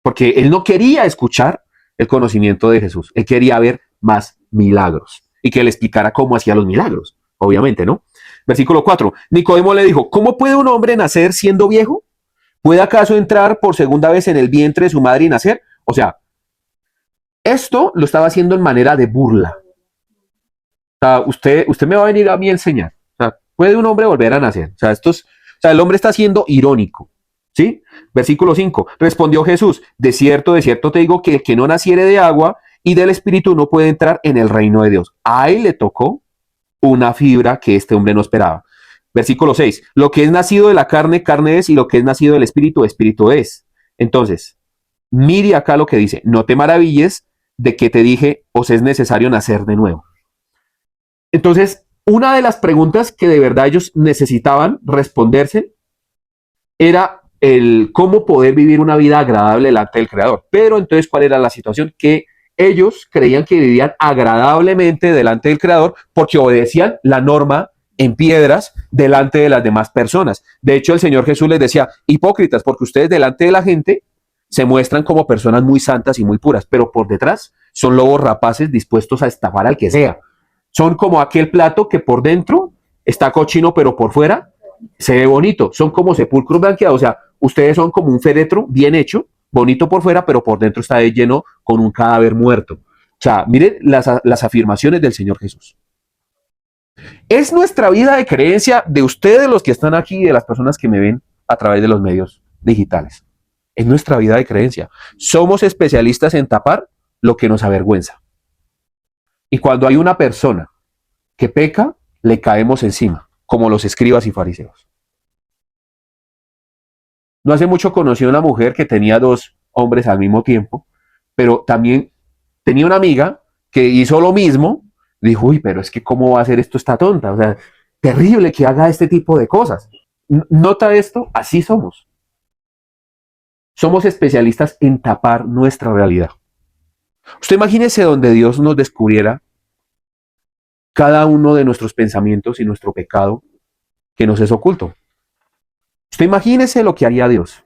Porque él no quería escuchar el conocimiento de Jesús. Él quería ver más milagros y que le explicara cómo hacía los milagros. Obviamente, ¿no? Versículo 4. Nicodemo le dijo, ¿cómo puede un hombre nacer siendo viejo? ¿Puede acaso entrar por segunda vez en el vientre de su madre y nacer? O sea, esto lo estaba haciendo en manera de burla. O sea, usted me va a venir a mí a enseñar. O sea, ¿puede un hombre volver a nacer? O sea, el hombre está siendo irónico. ¿Sí? Versículo 5. Respondió Jesús, de cierto te digo que el que no naciere de agua y del Espíritu no puede entrar en el reino de Dios. A él le tocó una fibra que este hombre no esperaba. Versículo 6. Lo que es nacido de la carne, carne es, y lo que es nacido del Espíritu, Espíritu es. Entonces, mire acá lo que dice, no te maravilles de que te dije, os es necesario nacer de nuevo. Entonces, una de las preguntas que de verdad ellos necesitaban responderse era el cómo poder vivir una vida agradable delante del Creador. Pero entonces, ¿cuál era la situación? Que ellos creían que vivían agradablemente delante del Creador porque obedecían la norma en piedras delante de las demás personas. De hecho, el Señor Jesús les decía, hipócritas, porque ustedes delante de la gente se muestran como personas muy santas y muy puras, pero por detrás son lobos rapaces dispuestos a estafar al que sea. Son como aquel plato que por dentro está cochino, pero por fuera se ve bonito. Son como sepulcros blanqueados. O sea, ustedes son como un féretro bien hecho, bonito por fuera, pero por dentro está lleno con un cadáver muerto. O sea, miren las afirmaciones del Señor Jesús. Es nuestra vida de creencia de ustedes los que están aquí y de las personas que me ven a través de los medios digitales. Es nuestra vida de creencia. Somos especialistas en tapar lo que nos avergüenza. Y cuando hay una persona que peca, le caemos encima, como los escribas y fariseos. No hace mucho conocí a una mujer que tenía 2 hombres al mismo tiempo, pero también tenía una amiga que hizo lo mismo, dijo, uy, pero es que ¿cómo va a hacer esto esta tonta? O sea, terrible que haga este tipo de cosas. Nota esto, así somos. Somos especialistas en tapar nuestra realidad. Usted imagínese donde Dios nos descubriera cada uno de nuestros pensamientos y nuestro pecado que nos es oculto. Usted imagínese lo que haría Dios.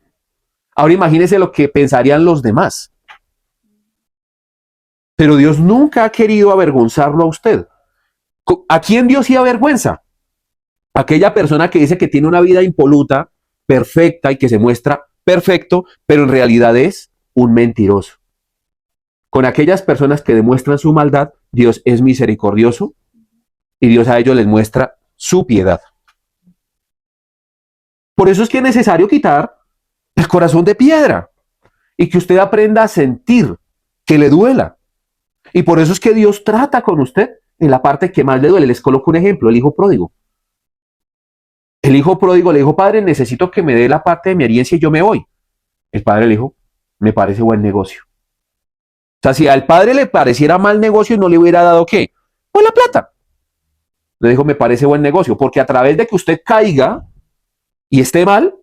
Ahora imagínese lo que pensarían los demás. Pero Dios nunca ha querido avergonzarlo a usted. ¿A quién Dios sí avergüenza? Aquella persona que dice que tiene una vida impoluta, perfecta y que se muestra perfecto, pero en realidad es un mentiroso. Con aquellas personas que demuestran su maldad, Dios es misericordioso y Dios a ellos les muestra su piedad. Por eso es que es necesario quitar el corazón de piedra y que usted aprenda a sentir, que le duela. Y por eso es que Dios trata con usted en la parte que más le duele. Les coloco un ejemplo, el hijo pródigo. El hijo pródigo le dijo, padre, necesito que me dé la parte de mi herencia y yo me voy. El padre le dijo, me parece buen negocio. O sea, si al padre le pareciera mal negocio, no le hubiera dado ¿qué? Pues la plata. Le dijo, me parece buen negocio, porque a través de que usted caiga y esté mal,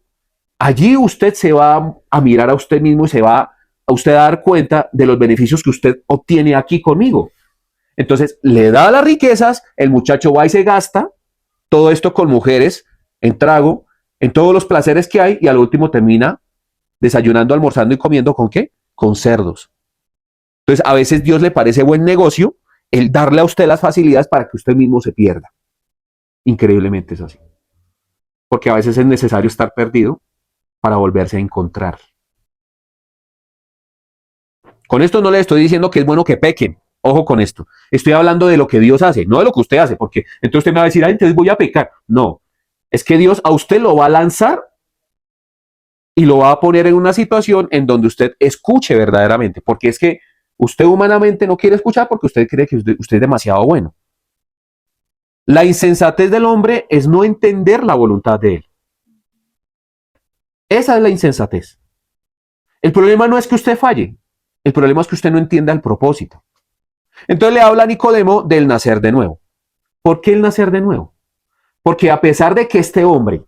allí usted se va a mirar a usted mismo y se va a usted a dar cuenta de los beneficios que usted obtiene aquí conmigo. Entonces, le da las riquezas, el muchacho va y se gasta todo esto con mujeres, en trago, en todos los placeres que hay y al último termina desayunando, almorzando y comiendo ¿con qué? Con cerdos. Entonces, a veces Dios le parece buen negocio el darle a usted las facilidades para que usted mismo se pierda. Increíblemente es así. Porque a veces es necesario estar perdido para volverse a encontrar. Con esto no le estoy diciendo que es bueno que pequen. Ojo con esto. Estoy hablando de lo que Dios hace, no de lo que usted hace, porque entonces usted me va a decir, ay, entonces voy a pecar. No. Es que Dios a usted lo va a lanzar y lo va a poner en una situación en donde usted escuche verdaderamente, porque es que usted humanamente no quiere escuchar porque usted cree que usted es demasiado bueno. La insensatez del hombre es no entender la voluntad de él. Esa es la insensatez. El problema no es que usted falle, el problema es que usted no entienda el propósito. Entonces le habla a Nicodemo del nacer de nuevo. ¿Por qué el nacer de nuevo? Porque a pesar de que este hombre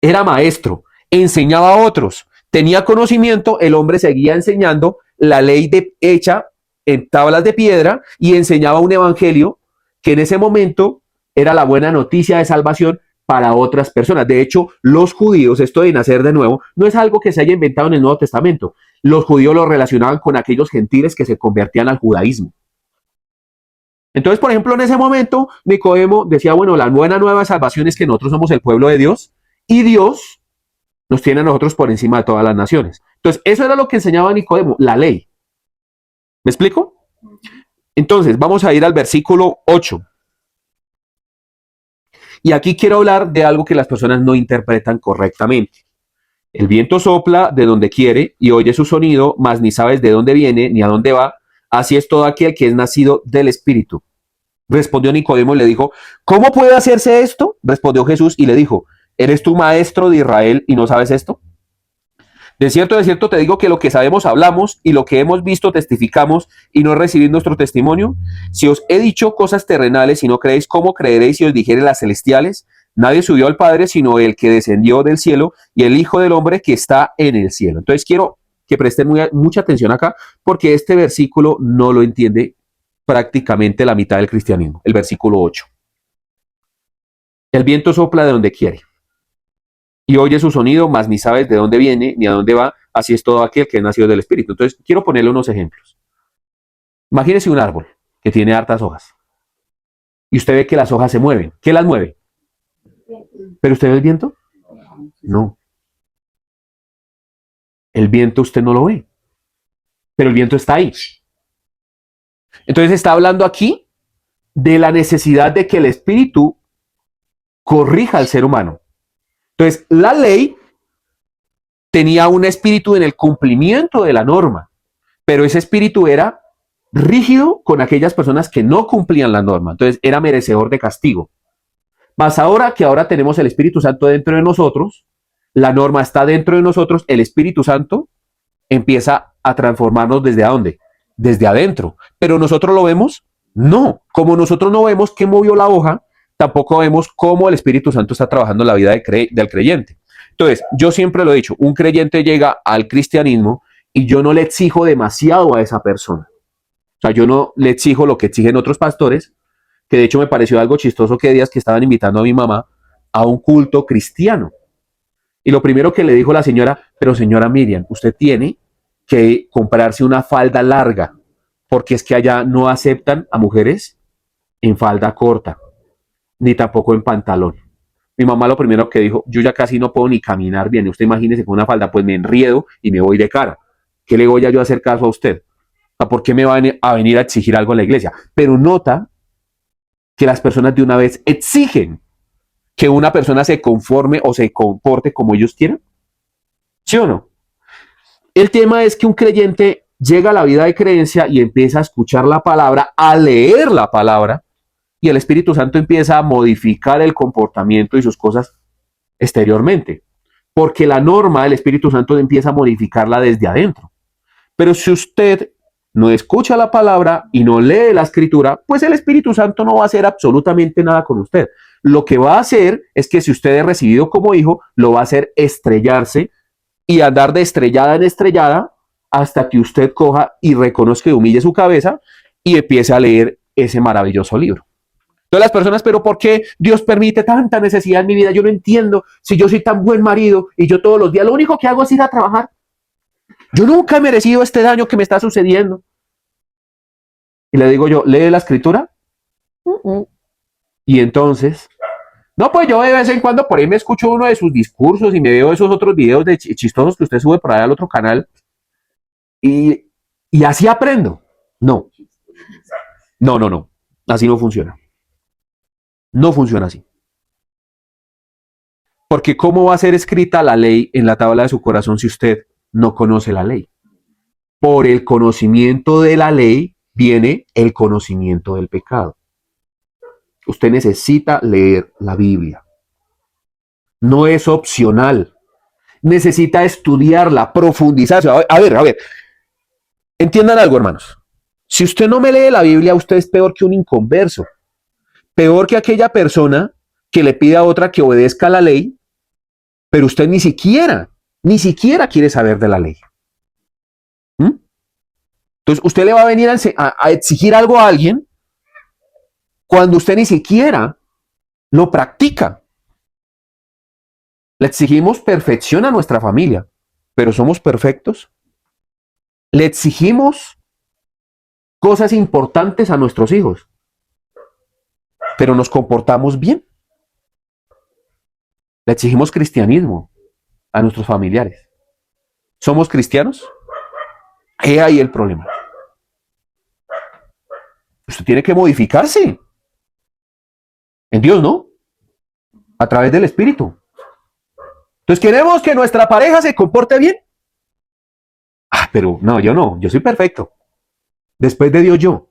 era maestro, enseñaba a otros, tenía conocimiento, el hombre seguía enseñando la ley hecha en tablas de piedra y enseñaba un evangelio que en ese momento era la buena noticia de salvación para otras personas. De hecho, los judíos, esto de nacer de nuevo, no es algo que se haya inventado en el Nuevo Testamento. Los judíos lo relacionaban con aquellos gentiles que se convertían al judaísmo. Entonces, por ejemplo, en ese momento, Nicodemo decía, bueno, la buena nueva salvación es que nosotros somos el pueblo de Dios y Dios nos tiene a nosotros por encima de todas las naciones. Entonces, eso era lo que enseñaba Nicodemo, la ley. ¿Me explico? Entonces, vamos a ir al versículo 8. Y aquí quiero hablar de algo que las personas no interpretan correctamente. El viento sopla de donde quiere y oye su sonido, mas ni sabes de dónde viene ni a dónde va. Así es todo aquel que es nacido del Espíritu. Respondió Nicodemo y le dijo, ¿cómo puede hacerse esto? Respondió Jesús y le dijo, ¿eres tú maestro de Israel y no sabes esto? De cierto te digo que lo que sabemos hablamos y lo que hemos visto testificamos y no recibid nuestro testimonio. Si os he dicho cosas terrenales y no creéis, ¿cómo creeréis si os dijere las celestiales? Nadie subió al Padre sino el que descendió del cielo y el Hijo del Hombre que está en el cielo. Entonces quiero que presten mucha atención acá porque este versículo no lo entiende prácticamente la mitad del cristianismo. El versículo 8. El viento sopla de donde quiere y oye su sonido, mas ni sabes de dónde viene ni a dónde va, así es todo aquel que es nacido del Espíritu. Entonces, quiero ponerle unos ejemplos. Imagínese un árbol que tiene hartas hojas y usted ve que las hojas se mueven. ¿Qué las mueve? ¿Pero usted ve el viento? No. El viento usted no lo ve, pero el viento está ahí. Entonces está hablando aquí de la necesidad de que el Espíritu corrija al ser humano. Entonces, la ley tenía un espíritu en el cumplimiento de la norma, pero ese espíritu era rígido con aquellas personas que no cumplían la norma. Entonces, era merecedor de castigo. Mas ahora que ahora tenemos el Espíritu Santo dentro de nosotros, la norma está dentro de nosotros, el Espíritu Santo empieza a transformarnos ¿desde dónde? desde adentro. Pero nosotros lo vemos, no. Como nosotros no vemos qué movió la hoja, tampoco vemos cómo el Espíritu Santo está trabajando en la vida del creyente. Entonces, yo siempre lo he dicho, un creyente llega al cristianismo y yo no le exijo demasiado a esa persona. O sea, yo no le exijo lo que exigen otros pastores, que de hecho me pareció algo chistoso que días que estaban invitando a mi mamá a un culto cristiano. Y lo primero que le dijo la señora, pero señora Miriam, usted tiene que comprarse una falda larga, porque es que allá no aceptan a mujeres en falda corta, ni tampoco en pantalón. Mi mamá lo primero que dijo, yo ya casi no puedo ni caminar bien. Usted imagínese con una falda, pues me enriedo y me voy de cara. ¿Qué le voy a yo a hacer caso a usted? ¿Por qué me van a venir a exigir algo en la iglesia? Pero nota que las personas de una vez exigen que una persona se conforme o se comporte como ellos quieran. ¿Sí o no? El tema es que un creyente llega a la vida de creencia y empieza a escuchar la palabra, a leer la palabra, y el Espíritu Santo empieza a modificar el comportamiento y sus cosas exteriormente. Porque la norma, el Espíritu Santo empieza a modificarla desde adentro. Pero si usted no escucha la palabra y no lee la escritura, pues el Espíritu Santo no va a hacer absolutamente nada con usted. Lo que va a hacer es que si usted es recibido como hijo, lo va a hacer estrellarse y andar de estrellada en estrellada hasta que usted coja y reconozca y humille su cabeza y empiece a leer ese maravilloso libro. Entonces las personas, pero ¿por qué Dios permite tanta necesidad en mi vida? Yo no entiendo. Si yo soy tan buen marido y yo todos los días lo único que hago es ir a trabajar. Yo nunca he merecido este daño que me está sucediendo. Y le digo yo, ¿lee la escritura? Y entonces, no, pues yo de vez en cuando por ahí me escucho uno de sus discursos y me veo esos otros videos de chistosos que usted sube por allá al otro canal y así aprendo. No, no, no, no. Así no funciona. No funciona así. Porque ¿cómo va a ser escrita la ley en la tabla de su corazón si usted no conoce la ley? Por el conocimiento de la ley viene el conocimiento del pecado. Usted necesita leer la Biblia. No es opcional. Necesita estudiarla, profundizarse. A ver. Entiendan algo, hermanos. Si usted no me lee la Biblia, usted es peor que un inconverso. Peor que aquella persona que le pide a otra que obedezca la ley, pero usted ni siquiera quiere saber de la ley. Entonces, usted le va a venir a exigir algo a alguien cuando usted ni siquiera lo practica. Le exigimos perfección a nuestra familia, pero ¿somos perfectos? Le exigimos cosas importantes a nuestros hijos, pero nos comportamos bien. Le exigimos cristianismo a nuestros familiares. ¿Somos cristianos? He ahí el problema. Usted tiene que modificarse. En Dios, ¿no? A través del Espíritu. Entonces, ¿queremos que nuestra pareja se comporte bien? Pero no, yo no. Yo soy perfecto. Después de Dios, yo.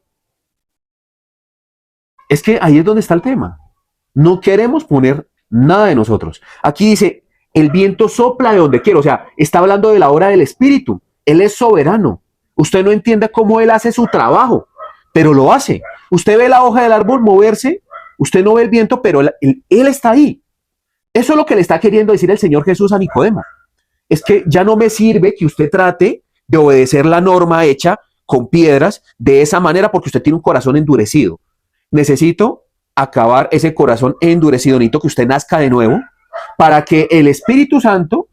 Es que ahí es donde está el tema. No queremos poner nada de nosotros. Aquí dice, el viento sopla de donde quiere. O sea, está hablando de la obra del Espíritu. Él es soberano. Usted no entiende cómo Él hace su trabajo, pero lo hace. Usted ve la hoja del árbol moverse, usted no ve el viento, pero él está ahí. Eso es lo que le está queriendo decir el Señor Jesús a Nicodemo. Es que ya no me sirve que usted trate de obedecer la norma hecha con piedras de esa manera porque usted tiene un corazón endurecido. Necesito acabar ese corazón endurecido. Necesito que usted nazca de nuevo para que el Espíritu Santo,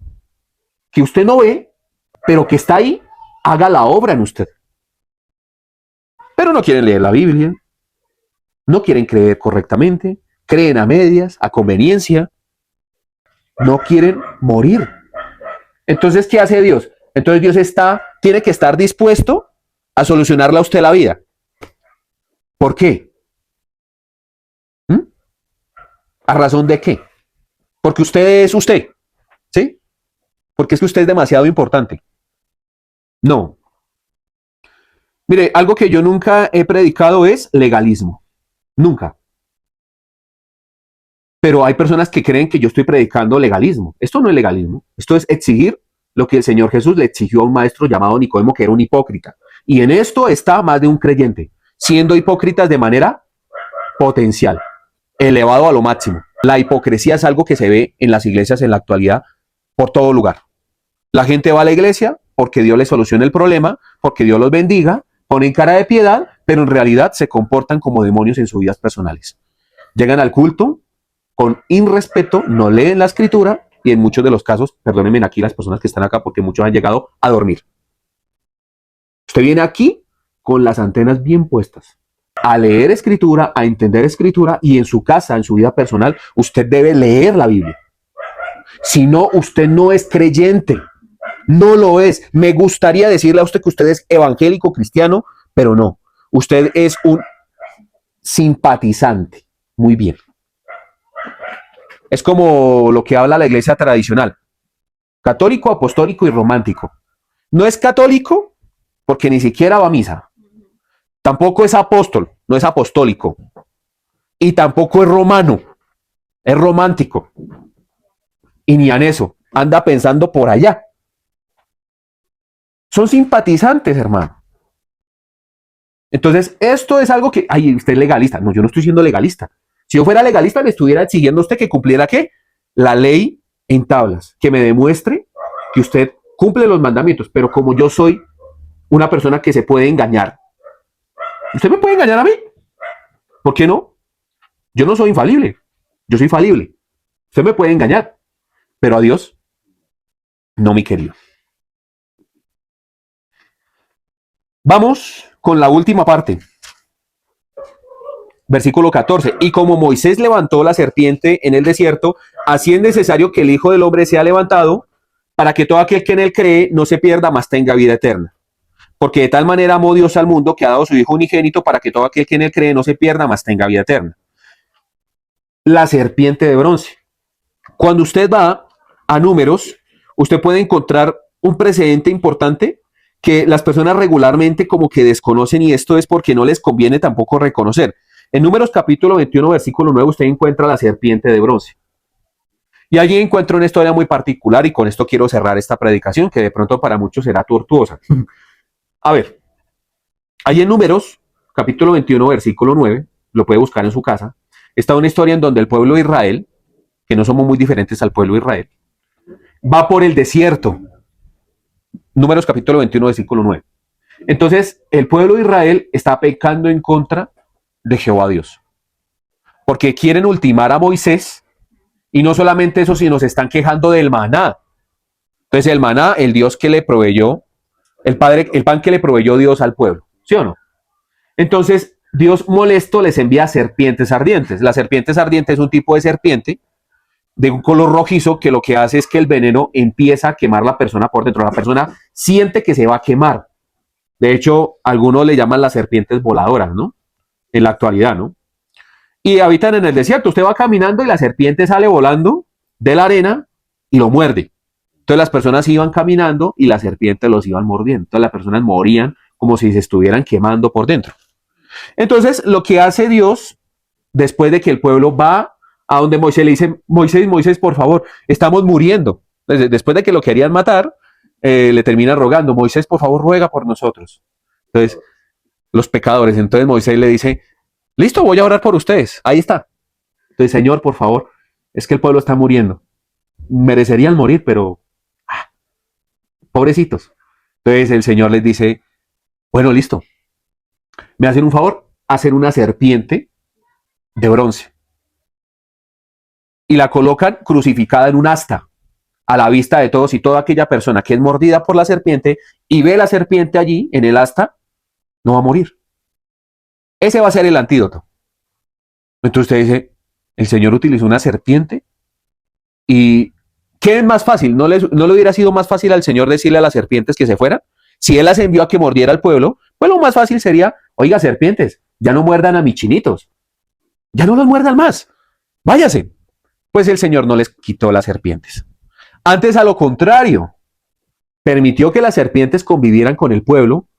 que usted no ve, pero que está ahí, haga la obra en usted. Pero no quieren leer la Biblia, no quieren creer correctamente, creen a medias, a conveniencia, no quieren morir. Entonces, ¿qué hace Dios? Entonces Dios tiene que estar dispuesto a solucionarle a usted la vida. ¿Por qué? ¿A razón de qué? Porque usted es usted, ¿sí? Porque es que usted es demasiado importante. No. Mire, algo que yo nunca he predicado es legalismo. Nunca. Pero hay personas que creen que yo estoy predicando legalismo. Esto no es legalismo. Esto es exigir lo que el Señor Jesús le exigió a un maestro llamado Nicodemo, que era un hipócrita. Y en esto está más de un creyente, siendo hipócritas de manera potencial, elevado a lo máximo. La hipocresía es algo que se ve en las iglesias en la actualidad por todo lugar. La gente va a la iglesia porque Dios les soluciona el problema, porque Dios los bendiga, ponen cara de piedad, pero en realidad se comportan como demonios en sus vidas personales. Llegan al culto con irrespeto, no leen la escritura y en muchos de los casos, perdónenme aquí las personas que están acá porque muchos han llegado a dormir. Usted viene aquí con las antenas bien puestas, a leer escritura, a entender escritura y en su casa, en su vida personal, usted debe leer la Biblia. Si no, usted no es creyente. No lo es. Me gustaría decirle a usted que usted es evangélico cristiano, pero no. Usted es un simpatizante. Muy bien. Es como lo que habla la iglesia tradicional. Católico, apostólico y romántico. No es católico porque ni siquiera va a misa. Tampoco es apóstol, no es apostólico. Y tampoco es romano, es romántico. Y ni en eso, anda pensando por allá. Son simpatizantes, hermano. Entonces, esto es algo que, ay, usted es legalista. No, yo no estoy siendo legalista. Si yo fuera legalista, le estuviera exigiendo a usted que cumpliera, ¿qué? La ley en tablas, que me demuestre que usted cumple los mandamientos. Pero como yo soy una persona que se puede engañar, ¿usted me puede engañar a mí? ¿Por qué no? Yo no soy infalible. Yo soy falible. Usted me puede engañar. Pero a Dios, no, mi querido. Vamos con la última parte. Versículo 14. Y como Moisés levantó la serpiente en el desierto, así es necesario que el Hijo del Hombre sea levantado, para que todo aquel que en él cree no se pierda, mas tenga vida eterna. Porque de tal manera amó Dios al mundo que ha dado a su Hijo unigénito, para que todo aquel que en él cree no se pierda, mas tenga vida eterna. La serpiente de bronce. Cuando usted va a Números, usted puede encontrar un precedente importante que las personas regularmente como que desconocen, y esto es porque no les conviene tampoco reconocer. En Números capítulo 21, versículo 9, usted encuentra la serpiente de bronce. Y allí encuentra una historia muy particular, y con esto quiero cerrar esta predicación, que de pronto para muchos será tortuosa. A ver, allí en Números capítulo 21, versículo 9, lo puede buscar en su casa, está una historia en donde el pueblo de Israel, que no somos muy diferentes al pueblo de Israel, va por el desierto. Números capítulo 21, versículo 9. Entonces, el pueblo de Israel está pecando en contra de Jehová Dios. Porque quieren ultimar a Moisés, y no solamente eso, sino se están quejando del maná. Entonces, el maná, el Dios que le proveyó, el pan que le proveyó Dios al pueblo. ¿Sí o no? Entonces, Dios molesto les envía serpientes ardientes. La serpiente ardiente es un tipo de serpiente de un color rojizo que lo que hace es que el veneno empieza a quemar la persona por dentro. La persona siente que se va a quemar. De hecho, algunos le llaman las serpientes voladoras, ¿no? En la actualidad, ¿no? Y habitan en el desierto. Usted va caminando y la serpiente sale volando de la arena y lo muerde. Entonces las personas iban caminando y la serpiente los iban mordiendo. Entonces las personas morían como si se estuvieran quemando por dentro. Entonces lo que hace Dios, después de que el pueblo va a donde Moisés, le dice: Moisés, por favor, estamos muriendo. Después de que lo querían matar, le termina rogando: Moisés, por favor, ruega por nosotros. Entonces, los pecadores. Entonces Moisés le dice: listo, voy a orar por ustedes. Ahí está. Entonces, Señor, por favor, es que el pueblo está muriendo. Merecerían morir, pero pobrecitos. Entonces el Señor les dice: bueno, listo. ¿Me hacen un favor? Hacer una serpiente de bronce. Y la colocan crucificada en un asta, a la vista de todos, y toda aquella persona que es mordida por la serpiente y ve la serpiente allí en el asta, no va a morir. Ese va a ser el antídoto. Entonces usted dice: el Señor utilizó una serpiente. ¿Y qué es más fácil? ¿No le hubiera sido más fácil al Señor decirle a las serpientes que se fueran? Si Él las envió a que mordiera al pueblo, pues lo más fácil sería: oiga, serpientes, ya no muerdan a mis chinitos. Ya no los muerdan más. Váyase. Pues el Señor no les quitó las serpientes. Antes, a lo contrario, permitió que las serpientes convivieran con el pueblo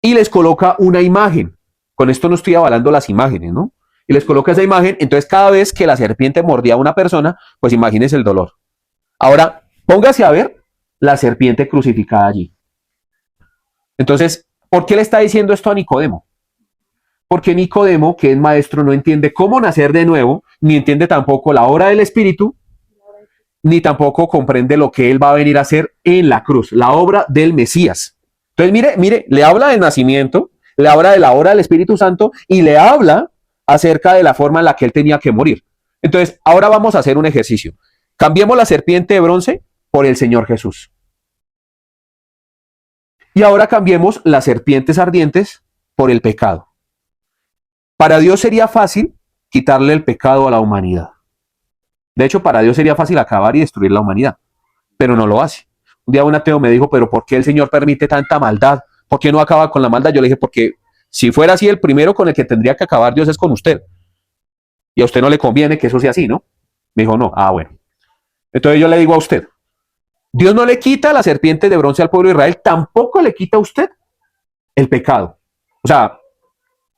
y les coloca una imagen. Con esto no estoy avalando las imágenes, ¿no? Y les coloca esa imagen. Entonces, cada vez que la serpiente mordía a una persona, pues imagínense el dolor. Ahora, póngase a ver la serpiente crucificada allí. Entonces, ¿por qué le está diciendo esto a Nicodemo? Porque Nicodemo, que es maestro, no entiende cómo nacer de nuevo, ni entiende tampoco la obra del Espíritu, ni tampoco comprende lo que él va a venir a hacer en la cruz, la obra del Mesías. Entonces, mire, le habla del nacimiento, le habla de la obra del Espíritu Santo y le habla acerca de la forma en la que él tenía que morir. Entonces, ahora vamos a hacer un ejercicio. Cambiemos la serpiente de bronce por el Señor Jesús. Y ahora cambiemos las serpientes ardientes por el pecado. Para Dios sería fácil quitarle el pecado a la humanidad. De hecho, para Dios sería fácil acabar y destruir la humanidad, pero no lo hace. Un día un ateo me dijo, pero ¿por qué el Señor permite tanta maldad? ¿Por qué no acaba con la maldad? Yo le dije, porque si fuera así, el primero con el que tendría que acabar Dios es con usted. Y a usted no le conviene que eso sea así, ¿no? Me dijo, no. Ah, bueno. Entonces yo le digo a usted, Dios no le quita la serpiente de bronce al pueblo de Israel, tampoco le quita a usted el pecado. O sea,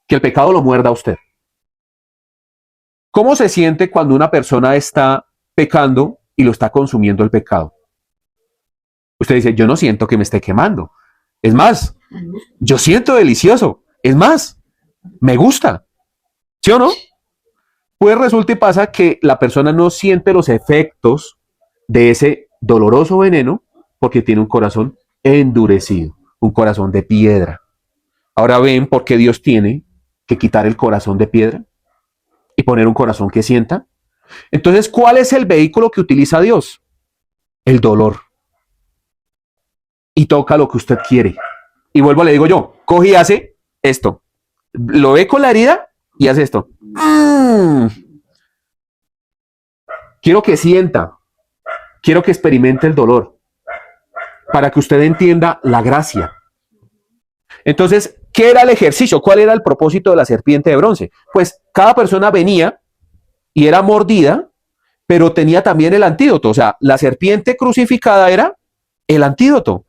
que el pecado lo muerda a usted. ¿Cómo se siente cuando una persona está pecando y lo está consumiendo el pecado? Usted dice, yo no siento que me esté quemando. Es más, yo siento delicioso. Es más, me gusta. ¿Sí o no? Pues resulta y pasa que la persona no siente los efectos de ese doloroso veneno porque tiene un corazón endurecido, un corazón de piedra. Ahora ven por qué Dios tiene que quitar el corazón de piedra y poner un corazón que sienta. Entonces, ¿cuál es el vehículo que utiliza Dios? El dolor. Y toca lo que usted quiere. Y vuelvo, le digo yo, coge y hace esto. Lo ve con la herida y hace esto. Quiero que sienta, quiero que experimente el dolor, para que usted entienda la gracia. Entonces, ¿qué era el ejercicio? ¿Cuál era el propósito de la serpiente de bronce? Pues cada persona venía y era mordida, pero tenía también el antídoto. O sea, la serpiente crucificada era el antídoto.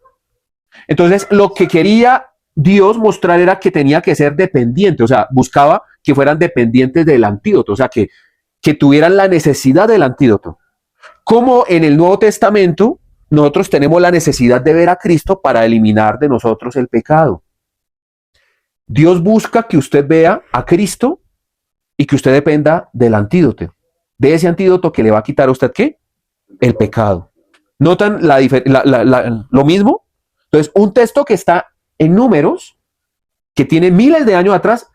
Entonces, lo que quería Dios mostrar era que tenía que ser dependiente, o sea, buscaba que fueran dependientes del antídoto, o sea, que tuvieran la necesidad del antídoto. Como en el Nuevo Testamento, nosotros tenemos la necesidad de ver a Cristo para eliminar de nosotros el pecado. Dios busca que usted vea a Cristo y que usted dependa del antídoto, de ese antídoto que le va a quitar a usted, ¿qué? El pecado. ¿Notan lo mismo? Entonces, un texto que está en Números, que tiene miles de años atrás,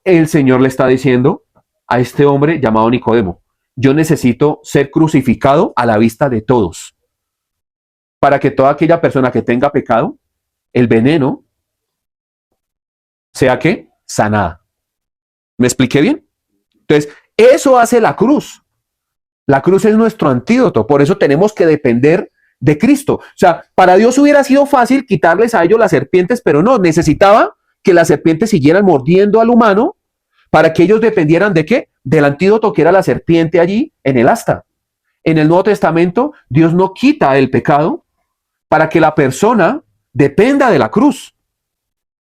el Señor le está diciendo a este hombre llamado Nicodemo, yo necesito ser crucificado a la vista de todos, para que toda aquella persona que tenga pecado, el veneno, sea que sanada. ¿Me expliqué bien? Entonces, eso hace la cruz. La cruz es nuestro antídoto, por eso tenemos que depender de Cristo. O sea, para Dios hubiera sido fácil quitarles a ellos las serpientes, pero no, necesitaba que las serpientes siguieran mordiendo al humano para que ellos dependieran de qué? Del antídoto que era la serpiente allí en el asta. En el Nuevo Testamento, Dios no quita el pecado para que la persona dependa de la cruz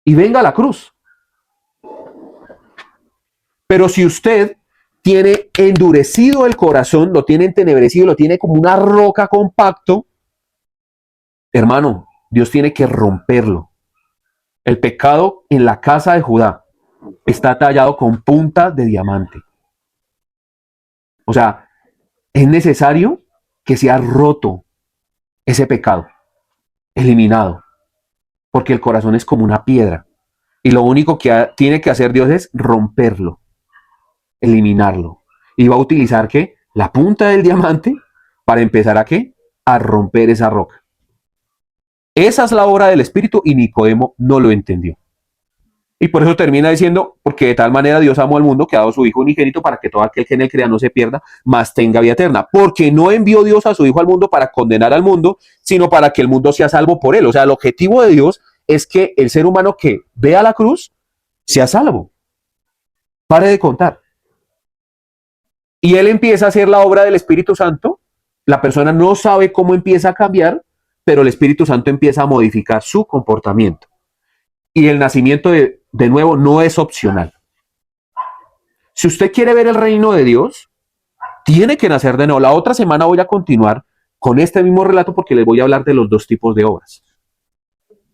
y venga a la cruz. Pero si usted tiene endurecido el corazón, lo tiene entenebrecido, lo tiene como una roca compacto, hermano, Dios tiene que romperlo. El pecado en la casa de Judá está tallado con punta de diamante. O sea, es necesario que sea roto ese pecado, eliminado, porque el corazón es como una piedra. Y lo único que tiene que hacer Dios es romperlo, eliminarlo. Y va a utilizar ¿qué? La punta del diamante para empezar a ¿qué? A romper esa roca. Esa es la obra del Espíritu y Nicodemo no lo entendió. Y por eso termina diciendo, porque de tal manera Dios amó al mundo que ha dado su Hijo unigénito para que todo aquel que en él crea no se pierda, mas tenga vida eterna. Porque no envió Dios a su Hijo al mundo para condenar al mundo, sino para que el mundo sea salvo por él. O sea, el objetivo de Dios es que el ser humano que vea la cruz sea salvo. Pare de contar. Y él empieza a hacer la obra del Espíritu Santo. La persona no sabe cómo empieza a cambiar, pero el Espíritu Santo empieza a modificar su comportamiento. Y el nacimiento de nuevo no es opcional. Si usted quiere ver el reino de Dios, tiene que nacer de nuevo. La otra semana voy a continuar con este mismo relato porque les voy a hablar de los dos tipos de obras.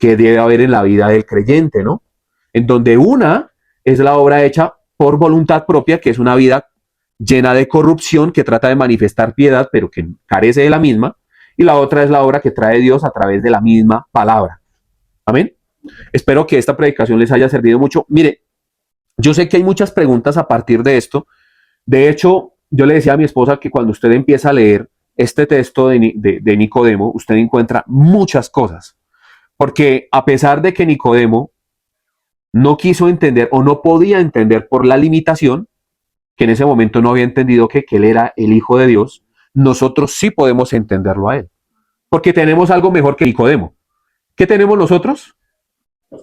que debe haber en la vida del creyente, ¿no? En donde una es la obra hecha por voluntad propia, que es una vida llena de corrupción, que trata de manifestar piedad, pero que carece de la misma, y la otra es la obra que trae Dios a través de la misma palabra. Amén. Espero que esta predicación les haya servido mucho. Mire, yo sé que hay muchas preguntas a partir de esto. De hecho, yo le decía a mi esposa que cuando usted empieza a leer este texto de Nicodemo, usted encuentra muchas cosas. Porque a pesar de que Nicodemo no quiso entender o no podía entender por la limitación, que en ese momento no había entendido que él era el Hijo de Dios, nosotros sí podemos entenderlo a él. Porque tenemos algo mejor que Nicodemo. ¿Qué tenemos nosotros?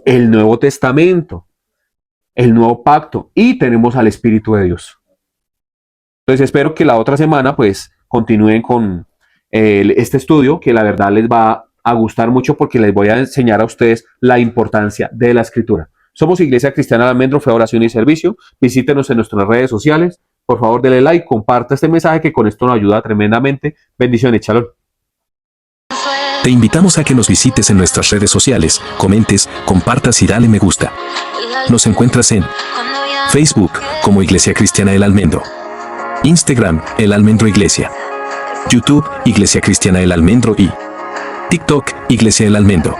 El Nuevo Testamento, el Nuevo Pacto, y tenemos al Espíritu de Dios. Entonces espero que la otra semana pues continúen con este estudio, que la verdad les va a gustar mucho porque les voy a enseñar a ustedes la importancia de la Escritura. Somos Iglesia Cristiana de Almendro, Fe, Oración y Servicio. Visítenos en nuestras redes sociales. Por favor, denle like, comparta este mensaje que con esto nos ayuda tremendamente. Bendiciones, shalom. Te invitamos a que nos visites en nuestras redes sociales, comentes, compartas y dale me gusta. Nos encuentras en Facebook como Iglesia Cristiana El Almendro, Instagram El Almendro Iglesia, YouTube Iglesia Cristiana El Almendro y TikTok Iglesia El Almendro.